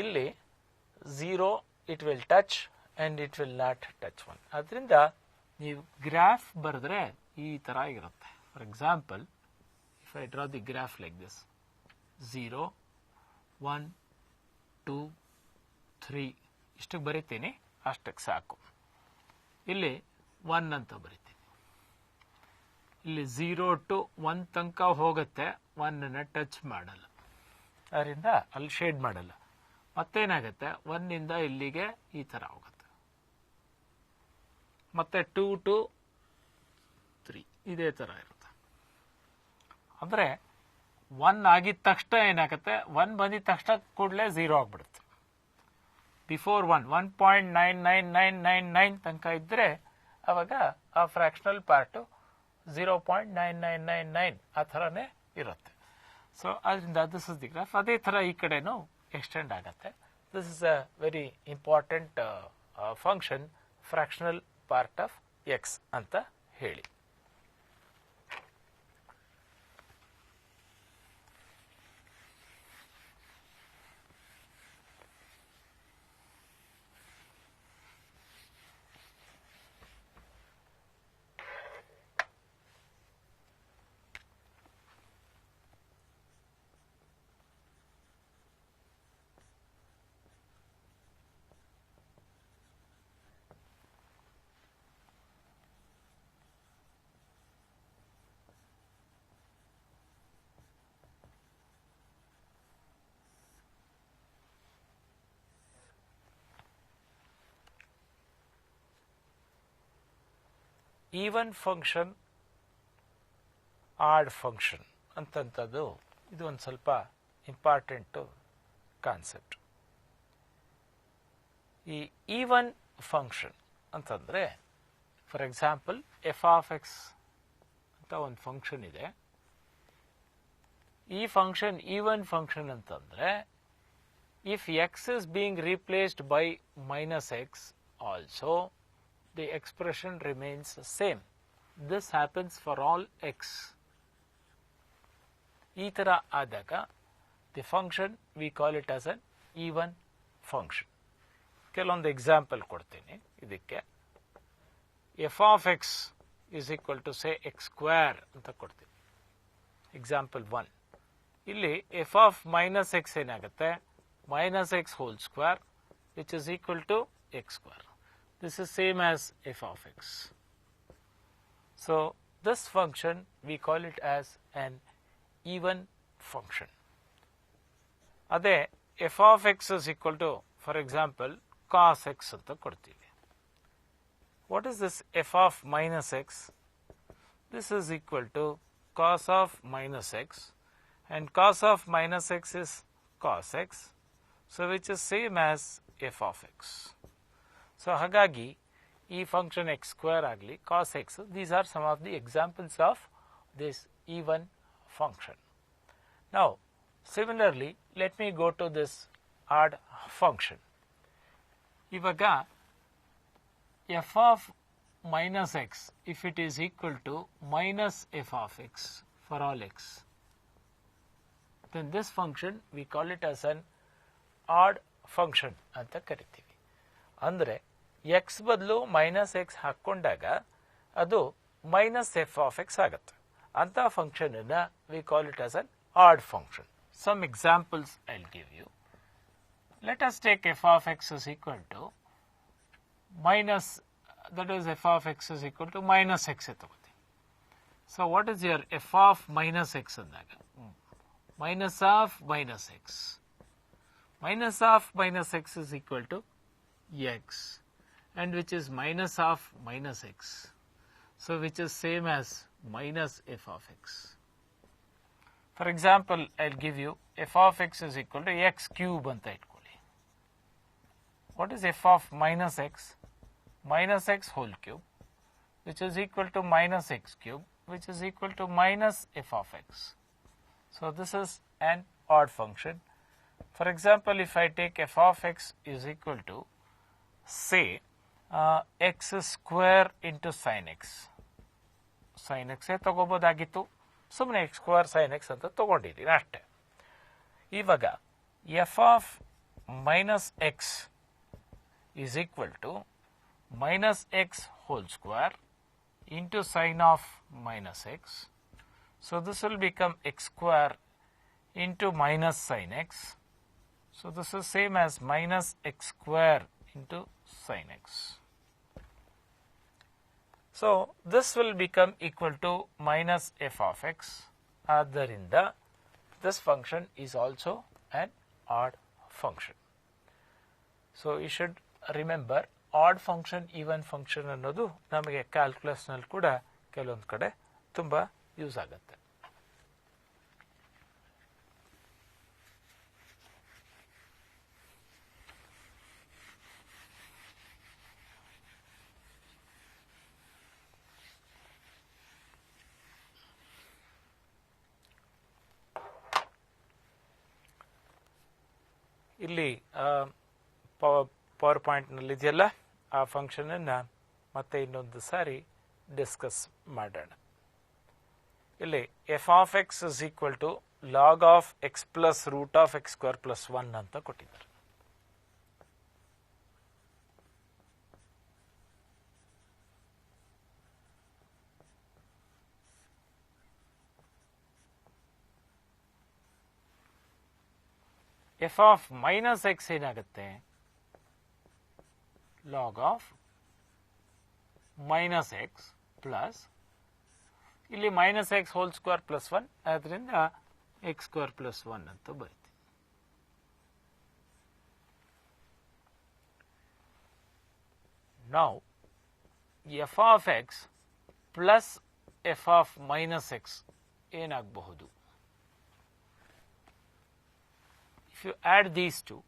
ಇಲ್ಲಿ 0 it will touch and it will not touch 1. ಅದರಿಂದ ನೀವು ಗ್ರಾಫ್ ಬರೆದ್ರೆ ಈ ಥರ ಇರುತ್ತೆ. For example, if I draw the graph like this, 0 1 2 3 ಇಷ್ಟಕ್ಕೆ ಬರಿತೀನಿ, ಅಷ್ಟಕ್ಕೆ ಸಾಕು. ಇಲ್ಲಿ 1 ಅಂತ ಬರಿತೀನಿ. ಇಲ್ಲಿ 0 to 1 ತನಕ ಹೋಗುತ್ತೆ, 1 ಟಚ್ ಮಾಡಲ್ಲ, ಅದರಿಂದ ಅಲ್ಲಿ ಶೇಡ್ ಮಾಡಲ್ಲ. ಮತ್ತೇನಾಗುತ್ತೆ, 1 ಇಂದ ಇಲ್ಲಿಗೆ ಈ ಥರ ಹೋಗುತ್ತೆ. ಮತ್ತೆ 2 to 3 ಇದೇ ಥರ ಇರುತ್ತೆ. ಅಂದರೆ 1 ಆಗಿದ ತಕ್ಷಣ ಏನಾಗುತ್ತೆ, 1 ಬಂದಿದ ತಕ್ಷಣ ಕೂಡಲೇ 0 ಆಗಿಬಿಡುತ್ತೆ. ಬಿಫೋರ್ 1.99999 ತನಕ ಇದ್ದರೆ ಅವಾಗ ಆ ಫ್ರ್ಯಾಕ್ಷನಲ್ ಪಾರ್ಟು 0.9999 ಆ ಥರನೇ ಇರುತ್ತೆ. ಸೊ ಅದರಿಂದ ದಿಸ್ ಇಸ್ ದಿ ಗ್ರಾಫ್. ಅದೇ ಥರ ಈ ಕಡೆನೂ ಎಕ್ಸ್ಟೆಂಡ್ ಆಗುತ್ತೆ. This is a very important function, fractional part of X ಅಂತ ಹೇಳಿ. ಈವನ್ ಫಂಕ್ಷನ್, ಆಡ್ ಫಂಕ್ಷನ್ ಅಂತಂಥದ್ದು ಇದು ಒಂದು ಸ್ವಲ್ಪ ಇಂಪಾರ್ಟೆಂಟು ಕಾನ್ಸೆಪ್ಟ್. ಈ ಈವನ್ ಫಂಕ್ಷನ್ ಅಂತಂದರೆ, for example F of X ಅಂತ ಒಂದು ಫಂಕ್ಷನ್ ಇದೆ. ಈ ಫಂಕ್ಷನ್ ಈವನ್ ಫಂಕ್ಷನ್ ಅಂತಂದರೆ, if X is being replaced by -x also the expression remains same. This happens for all x. ಈ ಥರ ಆದಾಗ the function we call it as an even function. ಕೆಲವೊಂದು ಎಕ್ಸಾಂಪಲ್ ಕೊಡ್ತೀನಿ ಇದಕ್ಕೆ. f of x is equal to say x square ಅಂತ ಕೊಡ್ತೀನಿ. ಎಕ್ಸಾಂಪಲ್ 1. ಇಲ್ಲಿ f of -x ಏನಾಗುತ್ತೆ, -x whole square which is equal to x square. This is same as f of x. So this function we call it as an even function. Ade f of x is equal to, for example, cos x anta kodtivi. What is this f of -x? This is equal to cos of -x, and cos of -x is cos x, so which is same as f of x. So ಹಾಗಾಗಿ ಈ ಫಂಕ್ಷನ್ ಎಕ್ಸ್ ಸ್ಕ್ವೇರ್ ಆಗಲಿ cos x, these are some of the examples of this even function. Now similarly let me go to this odd function. ಇವಾಗ f of -x, if it is equal to -f of x for all x, then this function we call it as an odd function ಅಂತ ಕರಿತೀವಿ. ಅಂದರೆ ಎಕ್ಸ್ ಬದಲು -x ಹಾಕ್ಕೊಂಡಾಗ ಅದು -f of x ಆಗುತ್ತೆ. ಅಂಥ ಫಂಕ್ಷನನ್ನು we call it as an odd function. Some examples I will give you. Let us take f of x is equal to that is f of x is equal to -x ತಗೋತೀವಿ. So what is your f of -x ಅಂದಾಗ minus of -x. Minus of -x is equal to x, and which is minus of -x, so which is same as minus f of x. For example, I'll give you f of x is equal to x cube anta itkoli. What is f of -x? -x whole cube. which is equal to minus x cube, which is equal to minus f of x. So this is an odd function. For example, if I take f of x is equal to say x square into sin x. sin x ತಗೋಬೋದಾಗಿತ್ತು, ಸುಮ್ಮನೆ x ಸ್ಕ್ವೇರ್ sin x ಅಂತ ತಗೊಂಡಿದ್ದೀನಿ ಅಷ್ಟೇ. ಇವಾಗ f of minus x is equal to minus x whole square into sin of minus x. So this will become x square into minus sin x. So this is same as minus x square into sin x. So this will become equal to minus f of x. Adarinda this function is also an odd function. So you should remember odd function even function ಅನ್ನೋದು ನಮಗೆ ಕ್ಯಾಲ್ಕುಲಸ್ನಲ್ಲಿ ಕೂಡ ಕೆಲವೊಂದು ಕಡೆ ತುಂಬ ಯೂಸ್ ಆಗುತ್ತೆ. ಇಲ್ಲಿ ಪವರ್ ಪಾಯಿಂಟ್ನಲ್ಲಿ ಇದೆಯಲ್ಲ, ಆ ಫಂಕ್ಷನನ್ನು ಮತ್ತೆ ಇನ್ನೊಂದು ಸಾರಿ ಡಿಸ್ಕಸ್ ಮಾಡೋಣ. ಇಲ್ಲಿ f of X is equal to log of x plus root of x square plus 1 ಅಂತ ಕೊಟ್ಟಿದ್ದಾರೆ. ಎಫ್ ಆಫ್ ಮೈನಸ್ ಎಕ್ಸ್ ಏನಾಗುತ್ತೆ, log of minus x plus ಇಲ್ಲಿ minus x whole square plus 1, ಅದರಿಂದ ಎಕ್ಸ್ ಸ್ಕ್ವೇರ್ ಪ್ಲಸ್ 1 ಅಂತ ಬರುತ್ತೆ. Now f of x plus f of minus x ಏನಾಗಬಹುದು? If you add these two,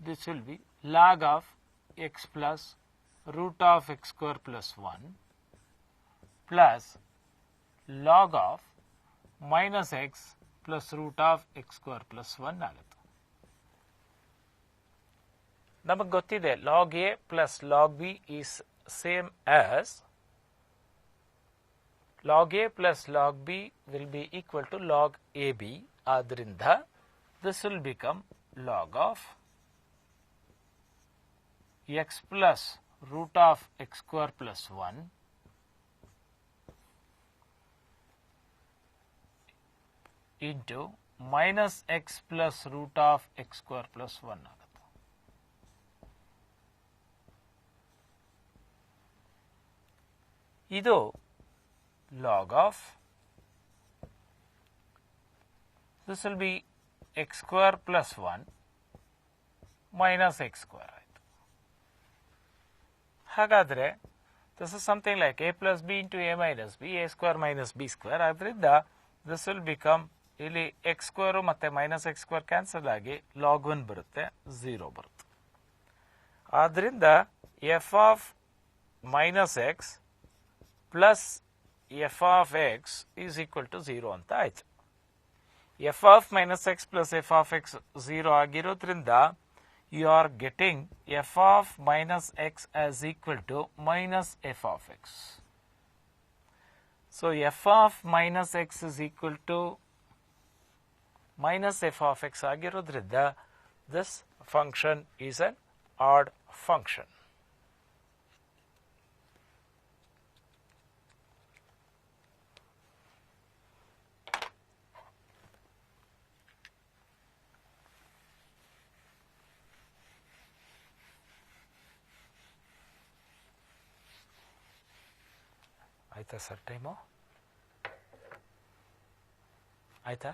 this will be log of x plus root of x square plus 1 plus log of minus x plus root of x square plus 1 ಆಗುತ್ತೆ. ನಮಗೆ ಗೊತ್ತಿದೆ log a plus log b is same as log a plus log b will be equal to log ab. ಆದ್ದರಿಂದ this will become log of x plus root of x square plus 1 into minus x plus root of x square plus 1 ಆಗುತ್ತೆ. ಇದು log of, this will be x square plus 1 minus x square ಆಯಿತು. ಹಾಗಾದರೆ this is something like a plus b into a minus b, a square minus b square. ಆದ್ದರಿಂದ this will become ಇಲ್ಲಿ x square ಮತ್ತು minus x square ಕ್ಯಾನ್ಸಲ್ ಆಗಿ log 1 ಬರುತ್ತೆ, 0 ಬರುತ್ತೆ. ಆದ್ದರಿಂದ f of minus x plus f of x is equal to 0 ಅಂತ ಆಯಿತು. f of minus x plus f of x 0 ಆಗಿರೋದ್ರಿಂದ you are getting f of minus x as equal to minus f of x. So f of minus x is equal to minus f of x ಆಗಿರೋದ್ರಿಂದ this function is an odd function. ಆಯ್ತಾ ಸರ್ ಟೈಮು? ಆಯ್ತಾ?